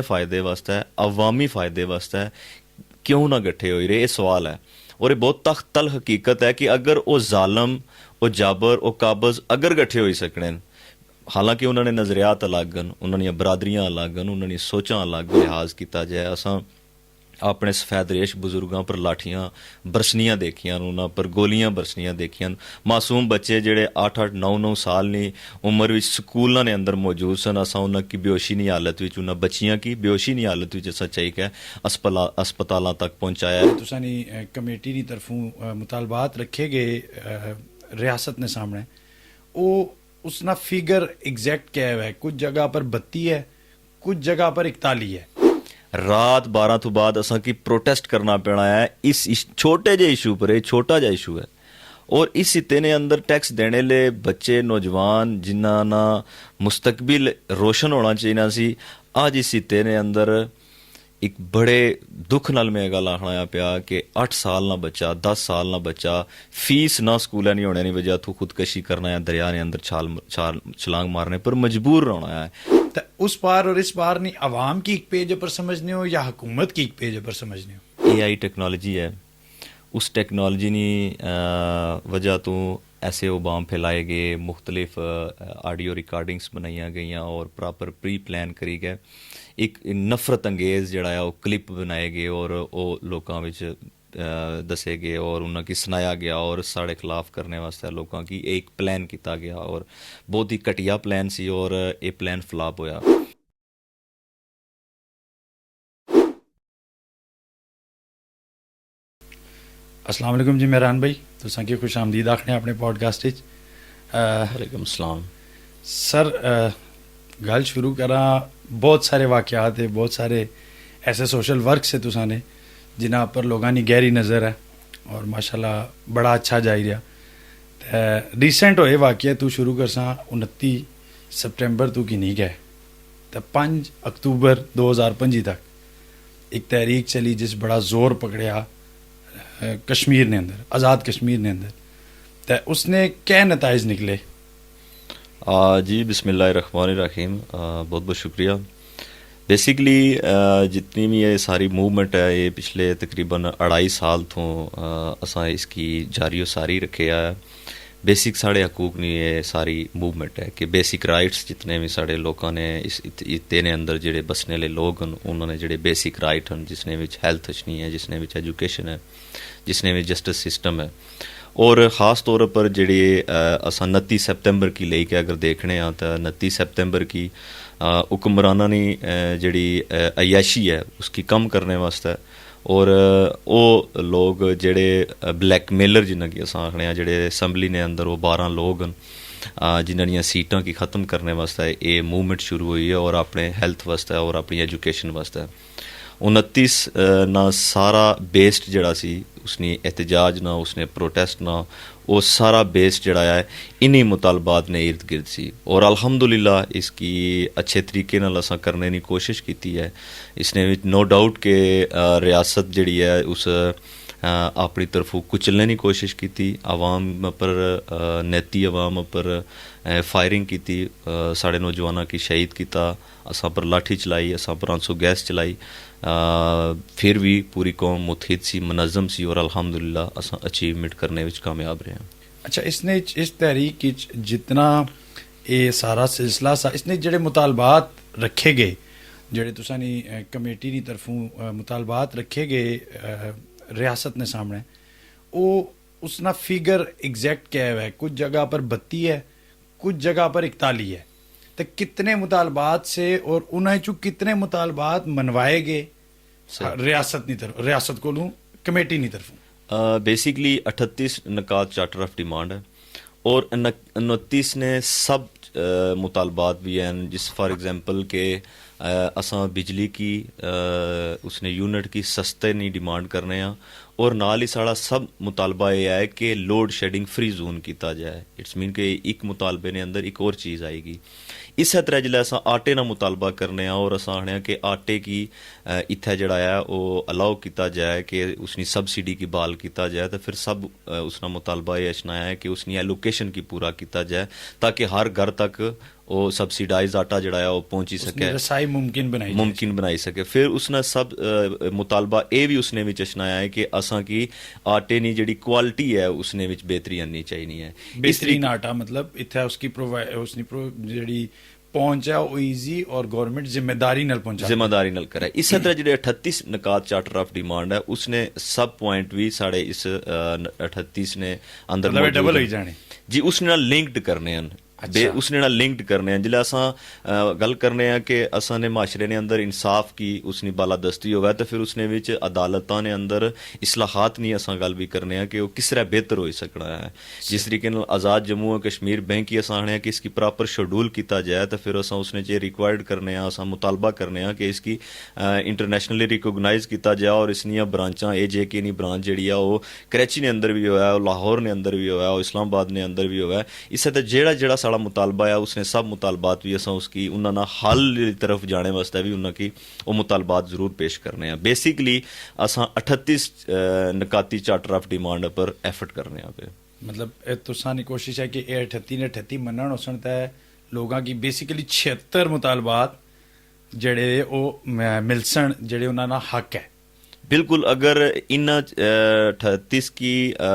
फायदे वास्ते अवामी फायदे वास्ते क्यों ना गठे हो रहे, ये सवाल है। और ये बहुत तख्तल हकीकत है कि अगर वो जालम, वो जाबर, वो काबज अगर गठे हो सकने, हालांकि उन्होंने नज़रियात अलग न, उन्होंने बरादरियां अलग न, उन्होंने सोचां अलग लिहाज किया जाए। असां अपने सफेद रेश बुजुर्गों पर लाठियां बरसनियां देखियां, उन्होंने पर गोलियां बरसनियां देखियां। मासूम बच्चे जेडे 8-8 9-9 साल नी उम्र विच स्कूलों ने अंदर मौजूद सन, असां उन्हां की बेहोशी नी हालत विच, उन्हां बच्चियां की बेहोशी नी हालत विच असां चाही के अस्पतालों तक पहुंचाया है। तुसानी कमेटी की तरफों मुतालबात रखे गए रियासत ने सामने, वो उसना फिगर एग्जैक्ट क्या है? कुछ जगह पर 32 है, कुछ जगह पर 41 है। रात 12 तो बाद असा की प्रोटेस्ट करना पैना है इस छोटे जे इशू पर। ये छोटा जा इशू है और इस हिते ने अंदर टैक्स देने ले बच्चे नौजवान जिन्ना ना मुस्तकबिल रोशन होना चाहिए सी, आज इस हिते ने अंदर एक बड़े दुख नाल मैं गल आखना पिया कि 8 साल ना बच्चा, 10 साल ना बच्चा, फीस ना स्कूल नहीं होने की वजह तो खुदकशी करना है, दरिया ने अंदर छलांग मारने पर मजबूर होना है। तो उस पार और इस पार नहीं अवाम की एक पेज पर समझने हो या हुकूमत की एक पेज पर समझने हो? AI टेक्नोलॉजी है, उस टेक्नोलॉजी की वजह तो ऐसे ओबाम फैलाए गए, मुख्तलिफ ऑडियो रिकॉर्डिंग्स बनाई गई और प्रॉपर प्री प्लान करी गए, एक नफरत अंगेज़ जड़ा है वो क्लिप बनाए गए और वो लोगों विच दसे गए और उन्होंने सुनाया गया और साढ़े खिलाफ करने वास्ते लोगों की एक प्लान किया गया और बहुत ही घटिया प्लान सी और ये प्लान फ्लॉप होया। अस्सलाम वालेकुम जी मेहरान भाई, तुसां की खुश आमदीद आखने अपने पॉडकास्ट विच। वालेकुम सलाम सर, गल शुरू करा, बहुत सारे वाक़यात है, बहुत सारे ऐसे सोशल वर्क से तुसां ने जिन्हां पर लोगों की गहरी नज़र है और माशाल्लाह बड़ा अच्छा जाई रहा। रीसेंट होए वाक़या तू शुरू कर सा 29 सितंबर तू की नहीं गए तो 5 अक्तूबर 2025 तक एक तहरीक चली जिस बड़ा जोर पकड़िया कश्मीर ने अंदर, आज़ाद कश्मीर ने अंदर, तो उसने क्या नताइज निकले? जी बिस्मिल्लाहिर्रहमानिर्रहीम, बहुत बहुत शुक्रिया। बेसिकली जितनी भी ये सारी मूवमेंट है ये पिछले तकरीबन 2.5 साल तो असा इसकी जारी सारी रखे है। बेसिक साढ़े हकूक नहीं ये सारी मूवमेंट है कि बेसिक राइट्स जितने भी साढ़े लोगों ने इस इत्ते ने अंदर जेडे बसने ले लोग उन्होंने जेडे बेसिक राइट हैं, जिसने विच हेल्थ अच्छी है, जिसने विच एजुकेशन है, जिसने भी जस्टिस सिस्टम है, और ख़ास तौर पर जेडे असा 29 सितंबर की लेके अगर देखने हैं तो 29 सितंबर की हुक्मराना ने जेडी अयाशी है उसकी कम करने वास्ते और वो लोग जेडे ब्लैकमेलर जिन्हें कि अस आखने जेडे असैम्बली ने अंदर वो 12 लोग न जिन्होंने सीटां की ख़त्म करने वास्ते ये मूवमेंट शुरू हुई है और अपने हेल्थ वास्ते और अपनी एजुकेशन वास्ते 29 ना सारा बेस्ड जड़ा सी उसने एहतजाज ना उसने प्रोटेस्ट ना वो सारा बेस जड़ा है इन्हीं मुतालबात ने इर्द गिर्द सी और अल्हम्दुलिल्लाह इसकी अच्छे तरीके नाल असां करने की कोशिश की है। इसने नो डाउट के रियासत जड़ी है उस अपनी तरफों कुचलने की कोशिश की, आवाम पर नैती आवाम पर फायरिंग की, साढ़े नौजवानों की शहीद किया, असा पर लाठी चलाई, असा पर आंसू गैस चलाई, फिर भी पूरी कौम मुतहिद सी, मनज़म सी और अल्हम्दुलिल्लाह असा अचीवमेंट करने विच कामयाब रहे हैं। अच्छा, इसने इस तहरीक जितना ये सारा सिलसिला सा इसने जेडे मुतालबात रखे गए, जेडे तुसानी कमेटी की तरफों मुतालबात रखे गए रियासत ने सामने, वो उसना फिगर एग्जैक्ट क्या है? कुछ जगह पर 32 है, कुछ जगह पर 41 है। तो कितने मुतालबात से और उन्हें चू कितने मुतालबात मनवाए गए रियासत को कमेटी की तरफों? बेसिकली 38 नकात चार्टर ऑफ डिमांड है और 29 ने सब मुतालबात भी हैं, जिस फॉर एग्जांपल के असां बिजली की उसने यूनिट की सस्ते नहीं डिमांड करने हैं और नाल ही साड़ा सब मुतालबा यह है कि लोड शेडिंग फ्री जोन किया जाए। इट्स मीन कि एक मुतालबे ने अंदर एक और चीज़ आएगी। इस तरह जिसलै असां आटे ना मुतालबा करने और असां आखने कि आटे की इत्थे जड़ा है वो अलाउ किया जाए कि उसकी सबसिडी की बहाल किया जाए, तो फिर सब उसका मुतालबा ये अचना है कि उसकी एलोकेशन की पूरा किया जाए ताकि हर घर तक ਉਹ ਸਬਸਿਡਾਈਜ਼ ਆਟਾ ਜਿਹੜਾ ਆ ਉਹ ਪਹੁੰਚੀ ਸਕੇ, ਰਸਾਈ ਮੁਮਕਿਨ ਬਣਾਈ ਸਕੇ। ਫਿਰ ਉਸਨੇ ਸਭ ਮੁਤਾਲਬਾ ਇਹ ਵੀ ਉਸਨੇ ਵਿੱਚ ਅਸ਼ਨਾਇਆ ਹੈ ਕਿ ਅਸਾਂ ਕੀ ਆਟੇ ਦੀ ਜਿਹੜੀ ਕੁਆਲਿਟੀ ਹੈ ਉਸਨੇ ਵਿੱਚ ਬਿਹਤਰੀ ਆਨੀ ਚਾਹੀਦੀ ਹੈ। बेहतरीन आटा मतलब इतना उसकी ਜਿਹੜੀ ਪਹੁੰਚ ਹੈ ਉਹ ਈਜ਼ੀ ਔਰ ਗਵਰਨਮੈਂਟ ਜ਼ਿੰਮੇਦਾਰੀ ਨਾਲ ਪਹੁੰਚਾ ਜ਼ਿੰਮੇਦਾਰੀ ਨਾਲ ਕਰੇ। ਇਸੇ ਤਰ੍ਹਾਂ ਜਿਹੜੇ 38 ਨਕਾਤ ਚਾਰਟਰ ਆਫ ਡਿਮਾਂਡ ਹੈ ਉਸਨੇ ਸਬ ਪੁਆਇੰਟ ਵੀ ਸਾਡੇ ਇਸ 38 ਨੇ ਅੰਦਰ ਮਤਲਬ ਡਬਲ ਹੋਈ ਜਾਣੇ ਜੀ, ਉਸਨੇ ਨਾਲ ਲਿੰਕਡ ਕਰਨੇ ਹਨ। ਉਸਨੇ ਨਾਲ ਲਿੰਕਡ ਕਰਨੇ ਹਨ। ਜਿਲੇ ਅਸਾਂ ਗੱਲ ਕਰਨੇ ਆ ਕਿ ਅਸਾਂ ਨੇ ਮਾਸ਼ਰੇ ਨੇ ਅੰਦਰ ਇਨਸਾਫ ਕੀ ਉਸਨੀ ਬਾਲਾਦਸਤੀ ਹੋਵੇ ਤਾਂ ਫਿਰ ਉਸਨੇ ਵਿੱਚ ਅਦਾਲਤਾਂ ਨੇ ਅੰਦਰ ਇਸਲਾਹਾਤ ਨਹੀਂ ਅਸਾਂ ਗੱਲ ਵੀ ਕਰਨੇ ਆ ਕਿ ਉਹ ਕਿਸ ਤਰ੍ਹਾਂ ਬਿਹਤਰ ਹੋ ਸਕਣਾ ਹੈ। ਜਿਸ ਤਰੀਕੇ ਨਾਲ ਆਜ਼ਾਦ ਜੰਮੂ ਕਸ਼ਮੀਰ ਬੈਂਕ ਹੀ ਅਸਾਂ ਨੇ ਕਿ ਇਸकी ਪ੍ਰੋਪਰ ਸ਼ਡਿਊਲ ਕੀਤਾ ਜਾਏ ਤਾਂ ਫਿਰ ਅਸਾਂ ਉਸਨੇ ਜੇ ਰਿਕੁਆਇਰਡ ਕਰਨੇ ਆ ਅਸਾਂ ਮੁਤਾਲਬਾ ਕਰਨੇ ਆ ਕਿ ਇਸकी ਇੰਟਰਨੈਸ਼ਨਲੀ ਰਿਕੋਗਨਾਈਜ਼ ਕੀਤਾ ਜਾਏ ਔਰ ਇਸਨੀਆਂ ਬ੍ਰਾਂਚਾਂ ਇਹ ਜੇ ਕਿ ਨਹੀਂ ਬ੍ਰਾਂਚ ਜਿਹੜੀ ਆ ਉਹ ਕਰਾਚੀ ਨੇ ਅੰਦਰ ਵੀ ਹੋਇਆ, ਉਹ ਲਾਹੌਰ ਨੇ ਅੰਦਰ ਵੀ ਹੋਇਆ, ਉਹ ਇਸਲਾਮਾਬਾਦ ਨੇ ਅੰਦਰ ਵੀ ਹੋਇਆ। ਇਸੇ ਤਰ੍ਹਾਂ ਜਿਹੜਾ ਸਾਡਾ ਮੁਤਾਲਬਾ ਹੈ ਉਸਨੇ ਸਭ ਮੁਤਾਲਬਾਤ ਵੀ ਅਸਾਂ ਉਸकी ਉਹਨਾਂ ਨਾਲ ਹੱਲ ਦੀ ਤਰਫ ਜਾਣੇ ਵਾਸਤੇ ਵੀ ਉਹਨਾਂ ਕੀ ਉਹ ਮੁਤਾਲਬਾਤ ਜ਼ਰੂਰ ਪੇਸ਼ ਕਰਨੇ ਆ। ਬੇਸਿਕਲੀ ਅਸਾਂ 38 ਨਕਾਤੀ ਚਾਰਟਰ ਆਫ ਡਿਮਾਂਡ ਪਰ ਐਫਰਟ ਕਰਨੇ ਆ ਪਏ। मतलब तुसां दी कोशिश है कि 38 ने 38 मनण होसन ते लोगां की बेसिकली 76 मुतालबात जेड़े ओ मिलसन जेड़े उन्हां दा हक है। बिल्कुल, अगर इन 38 की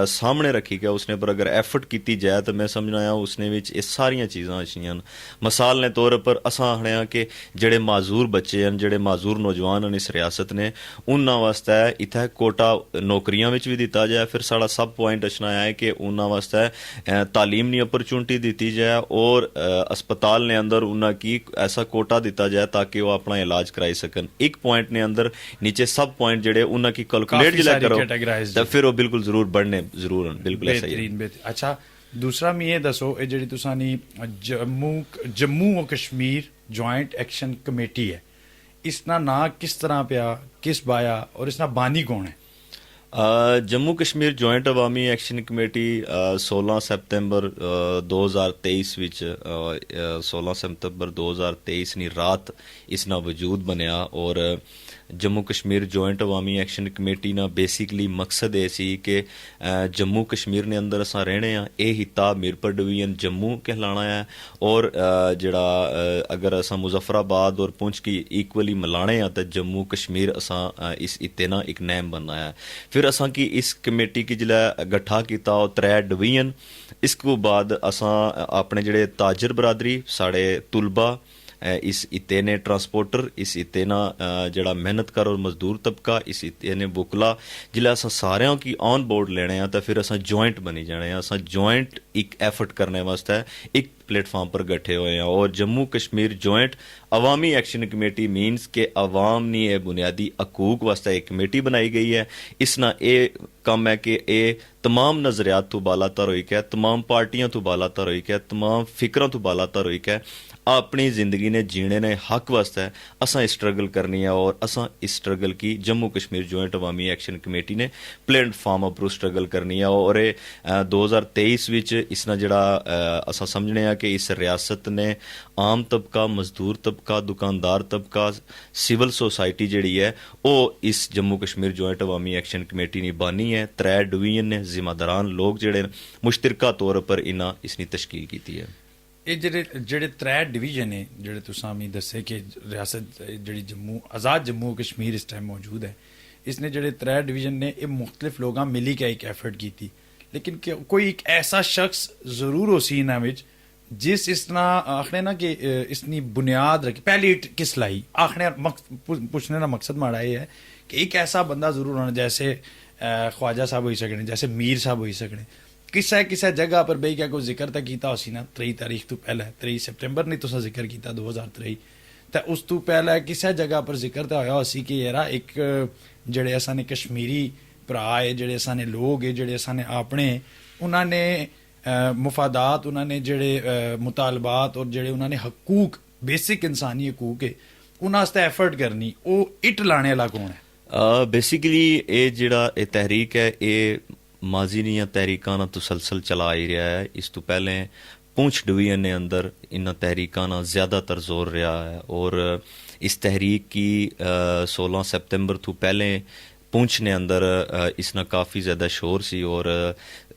सामने रखी गया उसने पर अगर एफर्ट की जाए तो मैं समझना आया उसने विच ये सारियां चीज़ां अच्छियां मिसाल ने तौर पर असां आखने कि जेड़े माजूर बच्चे हैं जेड़े माजूर नौजवान हैं इस रियासत ने उन्हां वास्ते इत्थे कोटा नौकरियां विच भी दिता जाए। फिर साड़ा सब पॉइंट अच्छना है कि उन्हां वास्ते तालीम दी अपॉर्चुनिटी दी जाए और अस्पताल ने अंदर उन्हां की ऐसा कोटा दिता जाए ताकि वो अपना इलाज कराई सकन। एक पॉइंट ने अंदर नीचे सब पॉइंट जेड़े उन्हां की कैलकुलेट जिला करो तो फिर वो बिल्कुल जरूर बढ़ने जरूर बिल्कुल ऐसा ही है। अच्छा, दूसरा मैं ये दसो ये जेड़ी तुसानी जम्मू और कश्मीर जॉइंट एक्शन कमेटी है इसना ना किस तरह पिया किस बाया और इसना बानी कौन है? जम्मू कश्मीर जॉइंट अवामी एक्शन कमेटी 16 सितंबर 2023 ਵਿੱਚ 16 सितंबर 2023 ਨੀ ਰਾਤ ਇਸ ਨਾਲ ਵਜੂਦ ਬਣਿਆ ਔਰ Jammu Kashmir joint Awami action committee ਦਾ ਬੇਸਿਕਲੀ ਮਕਸਦ ਇਹ ਸੀ ਕਿ ਜੰਮੂ ਕਸ਼ਮੀਰ ਨੇ ਅੰਦਰ ਅਸਾਂ ਰਹਿਣੇ ਆ ਇਹ ਹਿੱਤਾ ਮੀਰਪੁਰ ਡਿਵੀਜ਼ਨ ਜੰਮੂ ਕਹਿਲਾਣਾ ਹੈ ਔਰ ਜਿਹੜਾ ਅਗਰ ਅਸਾਂ ਮੁਜ਼ੱਫਰਾਬਾਦ ਔਰ ਪੁੰਛ ਕੀ ਇਕੁਅਲੀ ਮਿਲਾਣੇ ਆ ਤਾਂ ਜੰਮੂ ਕਸ਼ਮੀਰ ਅਸਾਂ ਇਸ ਇਤੇ ਨਾ ਇੱਕ ਨੇਮ ਬਣਨਾ ਹੈ। फिर असां की इस कमेटी की जिला गठा किया और 3 डिवीजन इसको बाद असां अपने जेड़े ताजर बरादरी साढ़े तुलबा इस इते ने ट्रांसपोर्टर इस इते ना जड़ा मेहनतकार और मजदूर तबका इस इते ने बुकला जिला असां सारियां की ऑन बोर्ड लेने आ तो फिर असां जॉइंट बनी जाने असां जॉइंट एक एफर्ट करने वास्ते एक प्लेटफॉर्म पर गठे हुए हैं। और जम्मू कश्मीर जॉइंट अवामी एक्शन कमेटी मीनस के अवाम ने यह बुनियादी हकूक वास्ते एक कमेटी बनाई गई है। इसना ये काम है कि ये तमाम नज़रियात तो बालातर होई है, तमाम पार्टियां तो बालातर होई है, तमाम फिक्रां तो बालातर होई है। अपनी ज़िंदगी ने जीने ने हक वास्ते असां स्ट्रगल करनी है और असां इस स्ट्रगल की जम्मू कश्मीर जॉइंट अवामी एक्शन कमेटी ने प्लेटफॉर्म पर स्ट्रगल करनी है। और 2023 विच इसना जड़ा असां समझने कि इस रियासत ने आम तबका मजदूर तबका दुकानदार तबका सिविल सोसाइटी जिहड़ी है वो इस जम्मू कश्मीर जॉइंट अवामी एक्शन कमेटी ने बानी है। 3 डिवीजन ने जिम्मेदारान लोग जिहड़े मुश्तरका तौर पर इन्हां इसकी तश्कील की है। ਇਹ ਜਿਹੜੇ 3 ਡਿਵੀਜ਼ਨ ਨੇ ਜਿਹੜੇ ਤੁਸੀਂ ਵੀ ਦੱਸੇ ਕਿ ਰਿਆਸਤ ਜਿਹੜੀ ਜੰਮੂ ਆਜ਼ਾਦ ਜੰਮੂ ਕਸ਼ਮੀਰ ਇਸ ਟਾਈਮ ਮੌਜੂਦ ਹੈ ਇਸਨੇ ਜਿਹੜੇ 3 ਡਿਵੀਜ਼ਨ ਨੇ ਇਹ ਮੁxtਲਿਫ ਲੋਕਾਂ ਮਿਲੀ ਕੇ ਇੱਕ ਐਫਰਟ ਕੀਤੀ ਲੇਕਿਨ ਕੋਈ ਇੱਕ ਐਸਾ ਸ਼ਖਸ ਜ਼ਰੂਰ ਹੋ ਸੀ ਇਹਨਾਂ ਵਿੱਚ ਜਿਸ ਇਸ ਤਰ੍ਹਾਂ ਆਖਣੇ ਨਾ ਕਿ ਇਸਨੀ ਬੁਨਿਆਦ ਰੱਖੀ पहली ईट किस लाई आखने पूछने का मकसद माड़ा ये है कि एक ऐसा बंदा जरूर होना जैसे ख्वाजा साहब हो सकने जैसे मीर साहब हो सकने किसा जगह पर बही क्या कोई जिक्र तो किया उसी ना 23 तारीख तो पहले 23 सितंबर नहीं तुसा जिक्र किया 2023 तो उस तो पहले किसी जगह पर जिक्र तो होया उसी कि यार एक जड़े असाने कश्मीरी भरा है जड़े असाने लोग है जड़े असाने अपने उन्होंने मुफादात उन्होंने जड़े मुतालबात और जड़े उन्होंने हकूक बेसिक इंसानी हकूक है उन्होंने एफर्ट करनी वो इट लाने वाला कौन है? बेसिकली ये जड़ा तहरीक है ये माजी ਦੀਆਂ ਤਹਿਰੀਕਾਂ ਨਾਲ ਤਸਲਸਲ ਚਲਾ ਹੀ ਰਿਹਾ ਹੈ। ਇਸ ਤੋਂ ਪਹਿਲੇ ਪੁੰਛ डिवीजन ने अंदर इन तहरीकां ਨਾਲ ज़्यादातर जोर रहा है और इस तहरीक की 16 सितंबर तो पहले पुंछ ने अंदर इसना काफ़ी ज़्यादा शोर सी और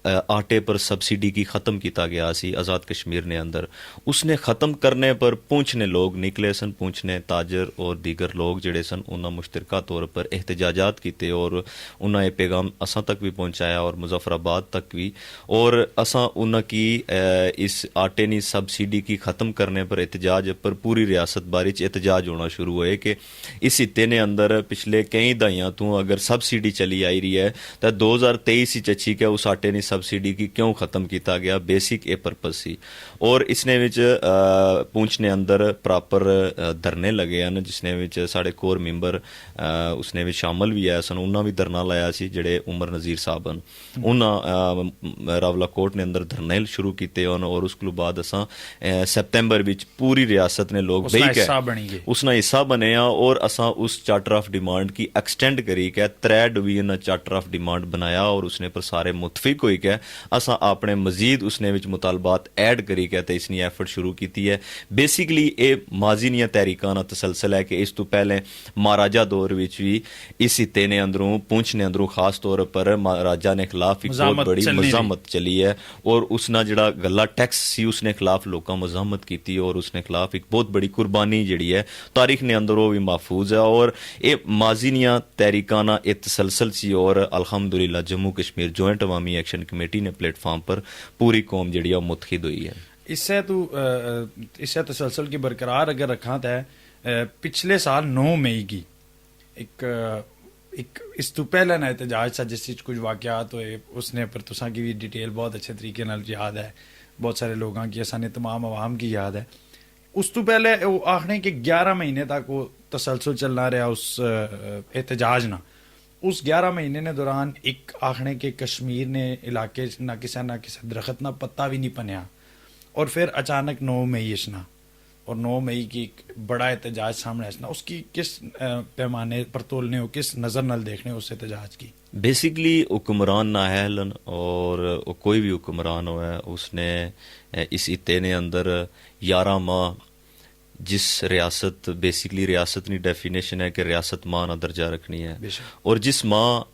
आटे पर सब्सिडी की ख़त्म किया गया सी आज़ाद कश्मीर ने अंदर, उसने ख़त्म करने पर पुंछ ने लोग निकले सन, पुंछ ने ताजर और दीगर लोग जड़े सन उन्होंने मुश्तरका तौर पर एहतजाजात किए और उन्हें ये पैगाम असां तक भी पहुँचाया और मुजफ्फराबाद तक भी, और असां उन्हों की इस आटे की सब्सिडी की ख़त्म करने पर एहतजाज पर पूरी रियासत बारे एहतजाज होना शुरू होए कि इस हित्ते ने अंदर पिछले कई दहाइयां तो अगर सब्सिडी चली आई रही है तो 2023 अच्छी क्या उस आटे की सब्सिडी की क्यों खत्म किया गया, बेसिक ए पर्पज सी। और इसने विच पुंछ ने अंदर प्रॉपर धरने लगे हैं जिसने विच साढ़े कोर मैंबर उसने भी शामिल भी है सन, उन्होंने भी धरना लाया सी जेडे उमर नज़ीर साहब हैं, उन्होंने रावलाकोट ने अंदर धरने शुरू किए और उसके बाद असा सितंबर विच पूरी रियासत ने लोग बही के उसना हिस्सा बने और असा उस चार्टर ऑफ डिमांड की एक्सटेंड करी के 3 डिवीजन चार्टर ऑफ डिमांड बनाया और उसने पर सारे मुतफिक होई के असा अपने मजीद उसने विच मुतालबात ऐड करी के ते इसनी एफर्ट शुरू की है। बेसिकली ये माजी दियां तहरीकां दा तसलसल है कि इस तो पहले महाराजा दौर विच भी इस हित्ते ने अंदरों पुंछ ने अंदरों खास तौर पर महाराजा ने खिलाफ एक बहुत बड़ी मजामत चली है और उसना जड़ा गला टैक्स सी उसने खिलाफ लोगों मजामत की और उसने खिलाफ एक बहुत बड़ी कुर्बानी जी है तारीख ने अंदर वो भी महफूज है और ये माजी दियां तहरीकां दा एक तसलसल सी और अल्हम्दुलिल्लाह जम्मू कश्मीर जॉइंट अवामी एक्शन कमेटी ने प्लेटफॉर्म पर पूरी कौम जी मुतहिद हुई है। इससे तसलसल की बरकरार अगर रखा तो पिछले साल 9 मई की एक इस तो पहले ना एहतजाज था जिस कुछ वाकयात हुए उसने पर तुसा की भी डिटेल बहुत अच्छे तरीके नाल याद है, बहुत सारे लोगों की असाने तमाम आवाम की याद है। उस तो पहले वो आखने के 11 महीने तक वो तसलसल चलना रहा उस एहतजाज ना, उस 11 महीने ने दौरान एक आखने के कश्मीर ने इलाके ना किसी दरख्त ना पत्ता भी नहीं पनया और फिर अचानक 9 मई इसना और 9 मई की एक बड़ा एहतजाज सामने आना, उसकी किस पैमाने पर तोलने हो, किस नज़र नल देखने हो उस एहतजाज की? बेसिकली हुक्मरान नाहलन और कोई भी हुक्मरान हो है उसने इस इत्ते ने अंदर 11 माह जिस रियासत बेसिकली रियासत की डेफिनेशन है कि रियासत माँ ना दर्जा रखनी है और जिस माँ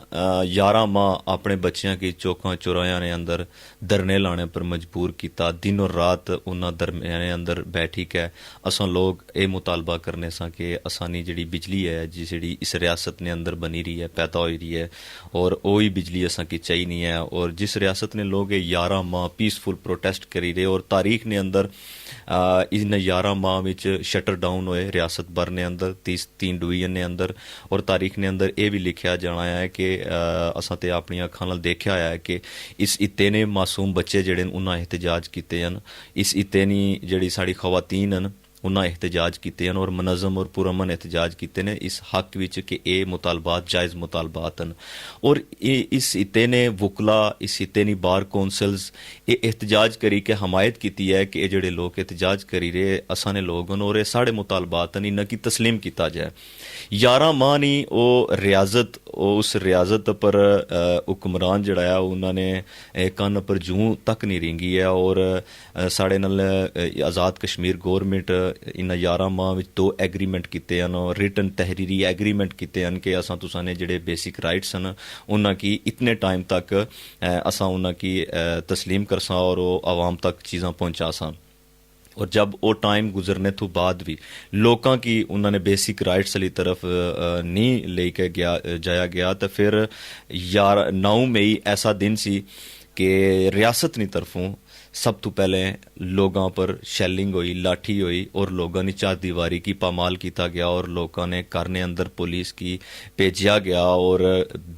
11 माह अपने बच्चों की चौका चौराया ने अंदर धरने लाने पर मजबूर किया, दिन और रात उन्होंने धरने अंदर बैठी के असा लोग ये मुतालबा करने सा कि असानी जी बिजली है जी इस रियासत ने अंदर बनी रही है पैदा हो रही है और वही बिजली असा की चाहिए नहीं है। और जिस रियासत ने लोग 11 माह पीसफुल प्रोटेस्ट करी रहे और तारीख ने अंदर इन 11 माह विच शटर डाउन होए रियासत भर ने अंदर 3 डिवीजन ने अंदर और तारीख ने अंदर ये भी लिखा जाना है कि असां ते अपनी अखां नाल देखा है कि इस इत्ते ने मासूम बच्चे जेड़े उन्हें एहतजाज किए हैं, इस इत्ते नी जेड़ी साड़ी खवातीन हैं उन्हें एहतजाज किए हैं और मनज़म और पुरअमन एहतजाज किए हैं इस हक विच कि ये मुतालबात जायज़ मुतालबात हैं। और इस इत्ते ने वुकला इस इत्ते ने बार कौंसल्स ये एहतजाज करी के हमायत की है कि ये जेड़े लोग एहतजाज करी रहे असा ने लोग और ये साढ़े मुतालबात हैं इन्हें की तस्लीम किया जाए। 11 माह नहीं वो रियाजत उस रियाजत पर हुक्मरान जड़ा है उन्होंने कन्न पर जूं तक नहीं रेंगी है और साढ़े नाल आज़ाद कश्मीर गौरमेंट इन 11 माह विच 2 एग्रीमेंट किए हैं और रिटन तहरीरी एग्रीमेंट किए हैं कि असां तुसां ने जेड़े बेसिक राइट्स हैं उन्हां की इतने टाइम तक असां उन्हां की तस्लीम करसां और वो आवाम तक चीज़ां पहुँचा सां। और जब वो टाइम गुजरने तो बाद भी लोगों की उन्होंने बेसिक राइट्स वाली तरफ नहीं लेके जाया गया तो फिर 9 मई ऐसा दिन सी कि रियासत की तरफों सब तो पहले लोगों पर शैलिंग हुई, लाठी हुई और लोगों ने चार दीवारी की पामाल किया गया और लोगों ने घर ने अंदर पुलिस की भेजा गया और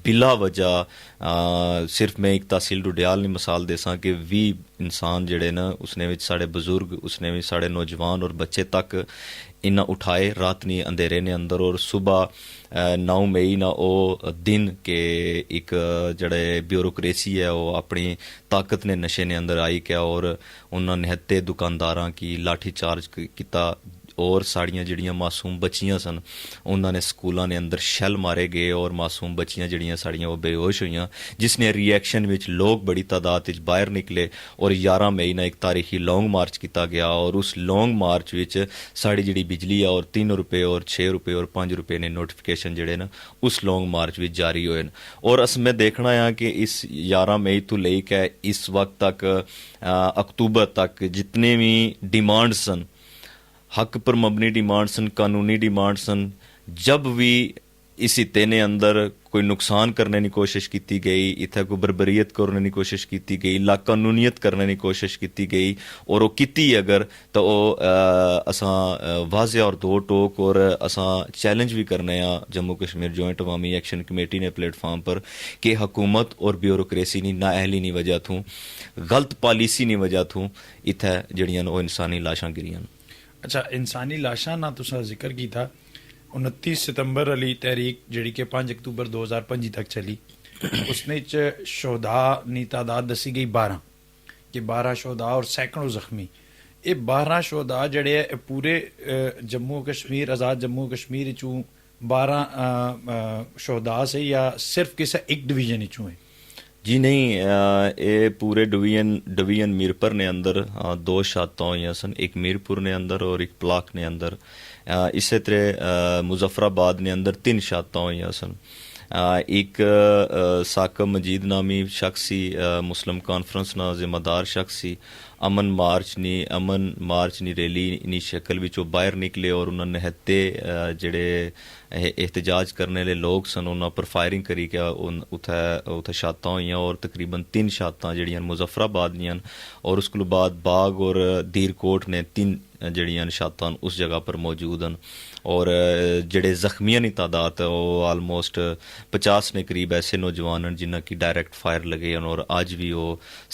बिला वजह सिर्फ मैं एक तहसील डुडियाल की मिसाल देसा कि 20 इंसान जड़े ना उसने विच साढ़े बुजुर्ग उसने भी साढ़े नौजवान और बच्चे तक इन्ना उठाए रात नी अंधेरे ने अंदर और सुबह 9 मई ना वो दिन के एक जड़े ब्यूरोक्रेसी है वो अपनी ताकत ने नशे ने अंदर आई क्या और उन्होंने निहत्ते दुकानदारां की लाठी चार्ज किया ਔਰ ਸਾਡੀਆਂ ਜਿਹੜੀਆਂ ਮਾਸੂਮ ਬੱਚੀਆਂ ਸਨ ਉਹਨਾਂ ਨੇ ਸਕੂਲਾਂ ਦੇ ਅੰਦਰ ਸ਼ੈੱਲ ਮਾਰੇ ਗਏ ਔਰ ਮਾਸੂਮ ਬੱਚੀਆਂ ਜਿਹੜੀਆਂ ਸਾਡੀਆਂ ਉਹ ਬੇਹੋਸ਼ ਹੋਈਆਂ, ਜਿਸ ਨੇ ਰਿਐਕਸ਼ਨ ਵਿੱਚ ਲੋਕ ਬੜੀ ਤਾਦਾਦ ਵਿੱਚ ਬਾਹਰ ਨਿਕਲੇ ਔਰ 11 ਮਈ ਨੂੰ ਇੱਕ ਤਾਰੀਖੀ ਲੌਂਗ ਮਾਰਚ ਕੀਤਾ ਗਿਆ ਔਰ ਉਸ ਲੌਂਗ ਮਾਰਚ ਵਿੱਚ ਸਾਡੀ ਜਿਹੜੀ ਬਿਜਲੀ ਆ ਔਰ 3 ਰੁਪਏ ਔਰ 6 ਰੁਪਏ ਔਰ 5 ਰੁਪਏ ਨੇ ਨੋਟੀਫਿਕੇਸ਼ਨ ਜਿਹੜੇ ਨਾ ਉਸ ਲੌਂਗ ਮਾਰਚ ਵਿੱਚ ਜਾਰੀ ਹੋਏ ਨੇ। ਔਰ ਅਸ ਮੈਂ ਦੇਖਣਾ ਆ ਕਿ ਇਸ 11 ਮਈ ਤੋਂ ਲੈ ਕੇ ਇਸ ਵਕਤ ਤੱਕ ਅਕਤੂਬਰ ਤੱਕ ਜਿਤਨੇ ਵੀ ਡਿਮਾਂਡ ਸਨ, हक पर मबनी डिमांड सन, कानूनी डिमांड सन, जब भी इस हिते ने अंदर कोई नुकसान करने की कोशिश की गई, इत्थे कोई बरबरीयत करने की कोशिश की गई, ला कानूनीयत करने की कोशिश की गई और वो की अगर तो असा वाज़े और दो टोक और असा चैलेंज भी करने जम्मू कश्मीर जॉइंट अवामी एक्शन कमेटी ने प्लेटफॉर्म पर कि हुकूमत और ब्यूरोक्रेसी की नाअहली की वजह तो गलत पॉलिसी की वजह तो इत्थे जड़ियां वो इंसानी लाशां गिरियां। अच्छा, इंसानी लाशां ना तुसां जिक्र कीता, 29 सितंबर वाली तहरीक जिहड़ी कि 5 अक्तूबर 2025 तक चली, उसने च शोधा नी तादाद दसी गई 12 कि 12 शोधा और सैकड़ों जख्मी। ये 12 शोधा जड़े पूरे जम्मू कश्मीर आज़ाद जम्मू कश्मीर चूँ 12 शोधा से या सिर्फ किसी एक डिवीजन चूँ है? जी नहीं, ये पूरे डिवीजन मीरपुर ने अंदर 2 शहादतां होईयां सन, एक मीरपुर ने अंदर और एक पलाक ने अंदर। इसे तरह मुजफ्फराबाद ने अंदर 3 शहादतां होईयां सन। एक साकब मजीद नामी शख्सी मुस्लिम कॉन्फ्रेंस ना जिम्मेदार शख्सी अमन मार्च नी रैली नी शक्ल विच बाहर निकले और उन्होंने निहत्ते जेड़े एहतजाज करने वाले लोग सन उन्होंने पर फायरिंग करी के उत्थे शहादतां होईयां और तकरीबन 3 शहादतां जड़ियां मुजफ्फराबाद दियां और उसको बाद बाग और दीरकोट ने 3 जड़ियां शहादतां उस जगह पर मौजूद हैं और जड़े जख्मियां की तादाद है वो आलमोस्ट 50 ने करीब ऐसे नौजवान हैं जिन्हें की डायरैक्ट फायर लगे हैं और अज भी वो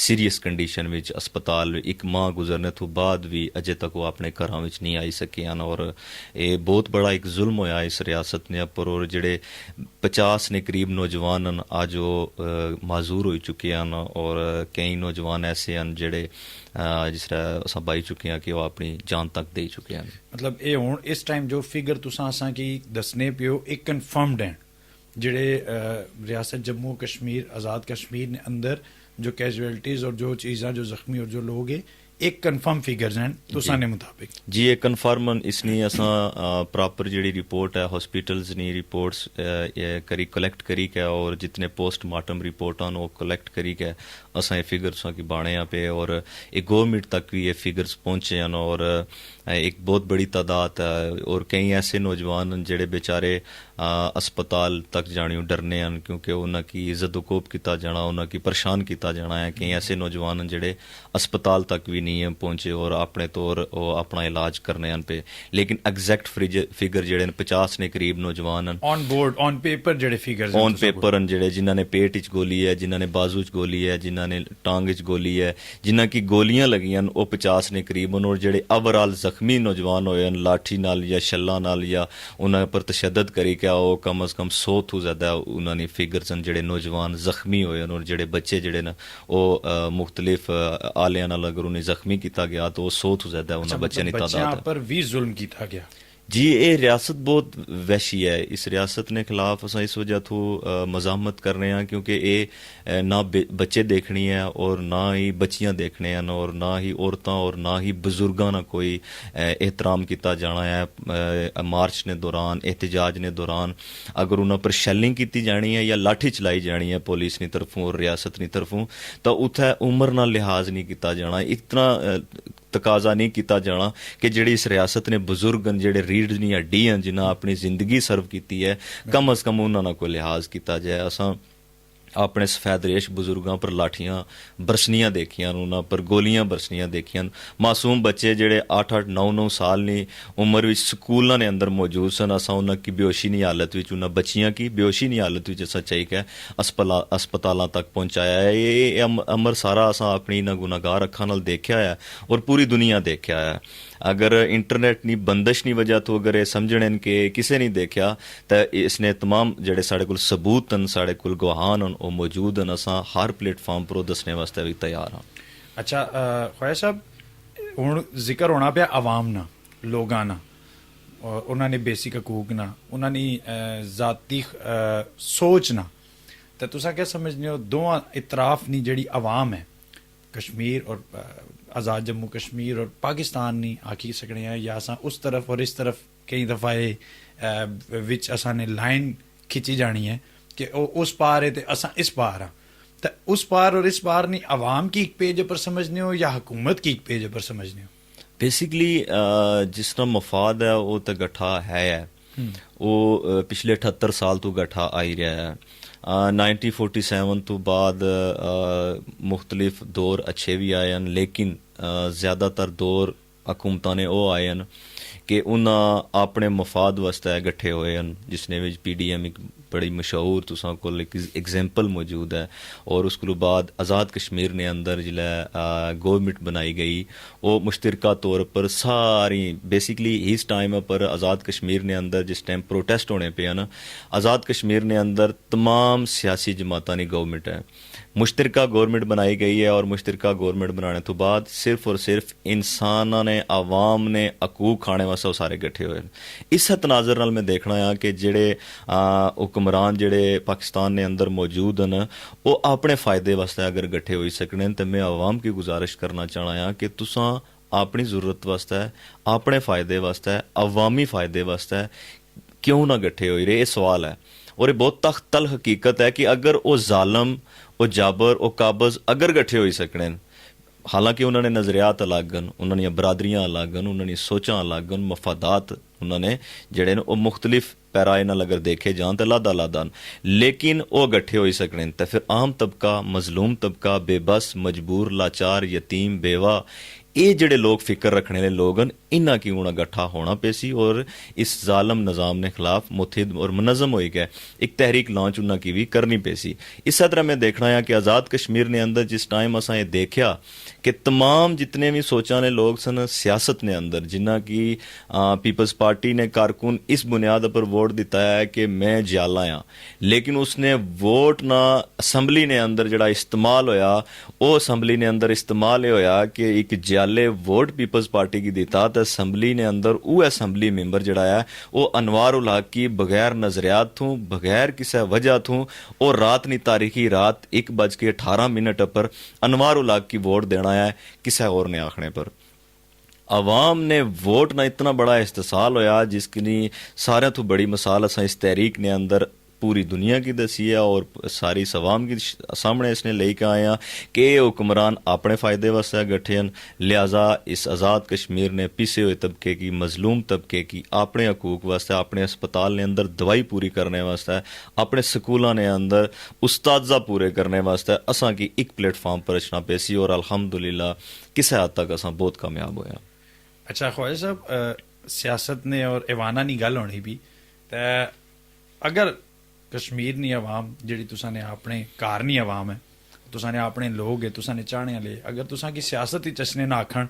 सीरीयस कंडीशन में अस्पताल एक माह गुजरने तो बाद भी अजे तक वो अपने घरों में नहीं आई सके हैं और ये बहुत बड़ा एक जुल्म होया इस रियासत ने पर और जड़े 50 ने करीब नौजवान हैं अज वो माजूर हो चुके हैं और कई नौजवान ऐसे हैं जड़े जिस तरह अस बाई चुके हैं कि वो अपनी जान तक दे चुके हैं। मतलब ये हुण इस टाइम जो फिगर तुसां असां की दसने पियो एक कन्फर्म्ड हैं जिहड़े रियासत जम्मू कश्मीर आज़ाद कश्मीर ने अंदर जो कैजुअलिटीज़ और जो चीज़ां जो जख्मी और जो लोग है एक कन्फर्म फिगर्स हैं तुसां ने मुताबिक? जी ये कन्फर्म इसनी असां प्रॉपर जिहड़ी रिपोर्ट है हॉस्पिटल्स नी रिपोर्ट्स करी कलैक्ट करी के और जितने पोस्टमार्टम रिपोर्ट वो कलैक्ट करी के असां ये फिगर्स की बाणे पे और एक गवर्नमेंट तक भी ये फिगर्स पहुँचे हैं और एक बहुत बड़ी तादाद है और कई ऐसे नौजवान जेड़े बेचारे अस्पताल तक जाने डरने हैं क्योंकि उन्होंने इज्जत वकूब किया जाना उन्होंने परेशान किया जाना है। कई ऐसे नौजवान जेड़े अस्पताल तक भी नहीं पहुँचे और अपने तौर अपना इलाज करने पे लेकिन एग्जैक्ट फिगर जेड़े 50 ने करीब नौजवान हैं ऑन बोर्ड ऑन पेपर जेड़े फिगर्स ऑन पेपर हैं जेड़े जिन्होंने पेट च गोली है जिन्होंने बाजू च गोली है जिन्होंने टांग च गोली है जिन्हों की गोलियां लगियां वो 50 ने करीब और जेड़े ओवरऑल जख्मी नौजवान होए लाठी नाल या शल्ला नाल या उन्होंने पर तशद्दद करी क्या वो कम अज़ कम 100 तो ज़्यादा उन्होंने फिगर्स हैं जेड़े नौजवान जख्मी होए और जेड़े बच्चे जेड़े ना वो मुख्तलिफ आलिया नाल अगर उन्हें जख्मी किया गया तो 100 तो ज़्यादा उन्होंने बच्चे की तादाद पर भी जुल्म किया गया। जी ये रियासत बहुत वहशी है, इस रियासत ने खिलाफ अस इस वजह तो मजामत कर रहे हैं क्योंकि ये ना बच्चे देखनी है और ना ही बच्चियां देखने हैं और ना ही औरतां और ना ही बुजुर्गां ना कोई एहतराम किया जाना है। मार्च ने दौरान एहतजाज ने दौरान अगर उन्होंने पर शैलिंग की जानी है या लाठी चलाई जानी है पुलिस की तरफों और रियासत की तरफों तो उत्थे उम्र ना लिहाज नहीं किया जाना, इतना तकाजा नहीं किया जाना कि जिहड़ी इस रियासत ने बुजुर्ग जेडे रीढ़ दी हड्डी हैं जिन्हें अपनी जिंदगी सर्व की है कम अज़ कम उन्होंने कोई लिहाज किया जाए। असां अपने सफेद रेश बुजुर्गों पर लाठियां बरसनियां देखियां उन्होंने पर गोलियां बरसनियां देखियां मासूम बच्चे जेडे 8-8 9-9 साल की उम्र में स्कूलों ने अंदर मौजूद सन असा उन्होंने बेहोशी की हालत में उन्होंने बच्चियां की बेहोशी की हालत में असा चाहिए कि अस्पतालों तक पहुँचाया है। ये अमर सारा असा अपनी इन्होंने गुनाहगार अखां नाल देखा है और पूरी दुनिया देखा है। अगर इंटरनेट की बंदिश की वजह तो अगर ये समझने कि किसी नहीं देखा तो इसने तमाम जेडे साढ़े कोल सबूत हैं साढ़े कोल गवाहान हैं वो मौजूद हैं असा हर प्लेटफॉर्म पर दसने वास्ते भी तैयार हाँ। अच्छा ख्वाजा साहब हुण जिक्र होना पिया आवाम ना लोगां ना ਔਰ ਉਹਨਾਂ ਨੇ ਬੇਸਿਕ ਹਕੂਕ ਨਾ, ਉਹਨਾਂ ਦੀ ਜ਼ਾਤੀ ਸੋਚ ਨਾ, ਤਾਂ ਤੁਸੀਂ ਕੀ ਸਮਝਦੇ ਹੋ ਦੋਵਾਂ ਇਤਰਾਫ ਦੀ ਜਿਹੜੀ ਆਵਾਮ ਹੈ कश्मीर और आज़ाद जम्मू कश्मीर और पाकिस्तान नहीं आखी सकने हैं, या असां उस तरफ और इस तरफ कई दफ़ा ये विच असां ने लाइन खिंची जानी है कि उस पार है तो असां इस पार हाँ, तो उस पार और इस पार नहीं आवाम की एक पेज पर समझने हो या हुकूमत की एक पेज पर समझने हो? बेसिकली जिस तरह मफाद है वो तो गठा है वो पिछले 78 साल तो गठा आई रहा है। 1947 ਤੋਂ ਬਾਅਦ ਮੁxtਲਿਫ ਦੌਰ ਅੱਛੇ ਵੀ ਆਏ ਹਨ, ਲੇਕਿਨ ਜ਼ਿਆਦਾਤਰ ਦੌਰ ਹਕੂਮਤਾਂ ਨੇ ਉਹ ਆਏ ਹਨ ਕਿ ਉਹਨਾਂ ਆਪਣੇ ਮਫਾਦ ਵਾਸਤੇ ਇਕੱਠੇ ਹੋਏ ਹਨ, ਜਿਸਨੇ ਵਿੱਚ PDM ਇੱਕ बड़ी मशहूर तुसां कोल एक एग्जाम्पल मौजूद है। और उसके बाद आज़ाद कश्मीर ने अंदर जिला गवर्नमेंट बनाई गई वो मुश्तरका तौर पर सारी बेसिकली इस टाइम पर आज़ाद कश्मीर ने अंदर जिस टाइम प्रोटेस्ट होने पे ना, आज़ाद कश्मीर ने अंदर तमाम सियासी जमातां की गवर्नमेंट है, मुश्तरका गवर्नमेंट बनाई गई है। और मुश्तरका गवर्नमेंट बनाने तो बाद सिर्फ और सिर्फ इंसाना ने आवाम ने हकूक खाने वास्ते वो सारे इकट्ठे हुए। इस तनाजर नाल मैं देखना है कि जेड़े हुक्मरान जेड़े पाकिस्तान ने अंदर मौजूद हैं वो अपने फ़ायदे वास्ते अगर इकट्ठे हो सकने, तो मैं आवाम की गुजारिश करना चाहना हाँ कि तुसां अपनी ज़रूरत वास्ते अपने फ़ायदे वास्ते अवामी फ़ायदे वास्ते क्यों ना इकट्ठे हो रहे, ये सवाल है। और ये बहुत तख्तल हकीकत है कि अगर वो जालम वो जाबर वो काबज़ अगर इकट्ठे हो सकने, हालांकि उन्होंने नज़रियात अलग हैं, उन्होंने बरादरियाँ अलग हैं, उन्होंने सोचां अलग हैं, मफादात उन्होंने जड़े वो मुख्तलिफ पैराए नाल अगर देखे जान तो अलादा अलादा, लेकिन वो इकट्ठे हो सकने। तो फिर आम तबका, मजलूम तबका, बेबस, मजबूर, लाचार, यतीम, बेवा, ये जड़े लोग फिक्र रखने वाले लोग हैं, इन्ना की उन्हें इकट्ठा होना पे सी और इस जालम निज़ाम ने खिलाफ मुतहिद और मनज़म हो गया एक तहरीक लॉन्च उन्ना की भी करनी पे सी। इस तरह मैं देखना है कि आज़ाद कश्मीर ने अंदर जिस टाइम असा ये देखा कि तमाम जितने भी सोचा ने लोग सन सियासत ने अंदर, जिन्ना की पीपल्स पार्टी ने कारकुन इस बुनियाद पर वोट दिता है कि मैं जियाला हाँ, लेकिन उसने वोट ना असैम्बली ने अंदर जड़ा इस्तेमाल होया, वो असैम्बली ने अंदर इस्तेमाल होया कि एक जियाले वोट पीपल्स पार्टी की दिता, तो असैम्बली ने अंदर वो असैम्बली मैंबर जड़ा है वो अनवार उल हक की बगैर नजरियात थूँ बगैर किसी वजह थूँ और रात नी तारीखी रात 1:18 पर अनवार उल हक की वोट देना है किसी और ने आखने पर। आवाम ने वोट ना इतना बड़ा इस्तेसाल होया जिसकी सारे तो बड़ी मिसाल असा इस तहरीक ने अंदर पूरी दुनिया की दसी है और सारी सवाम के सामने इसने लेके आए हैं कि हुक्मरान अपने फ़ायदे वास्ते इकट्ठे हैं, लिहाजा इस आज़ाद कश्मीर ने पिसे हुए तबके की, मजलूम तबके की अपने हकूक वास्ते, अपने अस्पताल ने अंदर दवाई पूरी करने वास्ते, अपने स्कूलों ने अंदर उस्तादा पूरे करने वास्ते असा की एक प्लेटफॉर्म पर रचना पेसी और अल्हम्दुलिल्लाह किसी हद तक असा बहुत कामयाब होया। अच्छा ख्वाजा साहब, सियासत ने और एवाना नी गल होनी भी, तो अगर कश्मीर नी आवाम जिहड़ी तुसां ने अपने घर नी आवाम है, तुसां ने अपने लोग है, तुसां ने चाहने वाले, अगर तुसां की सियासत ही चसने ना आखण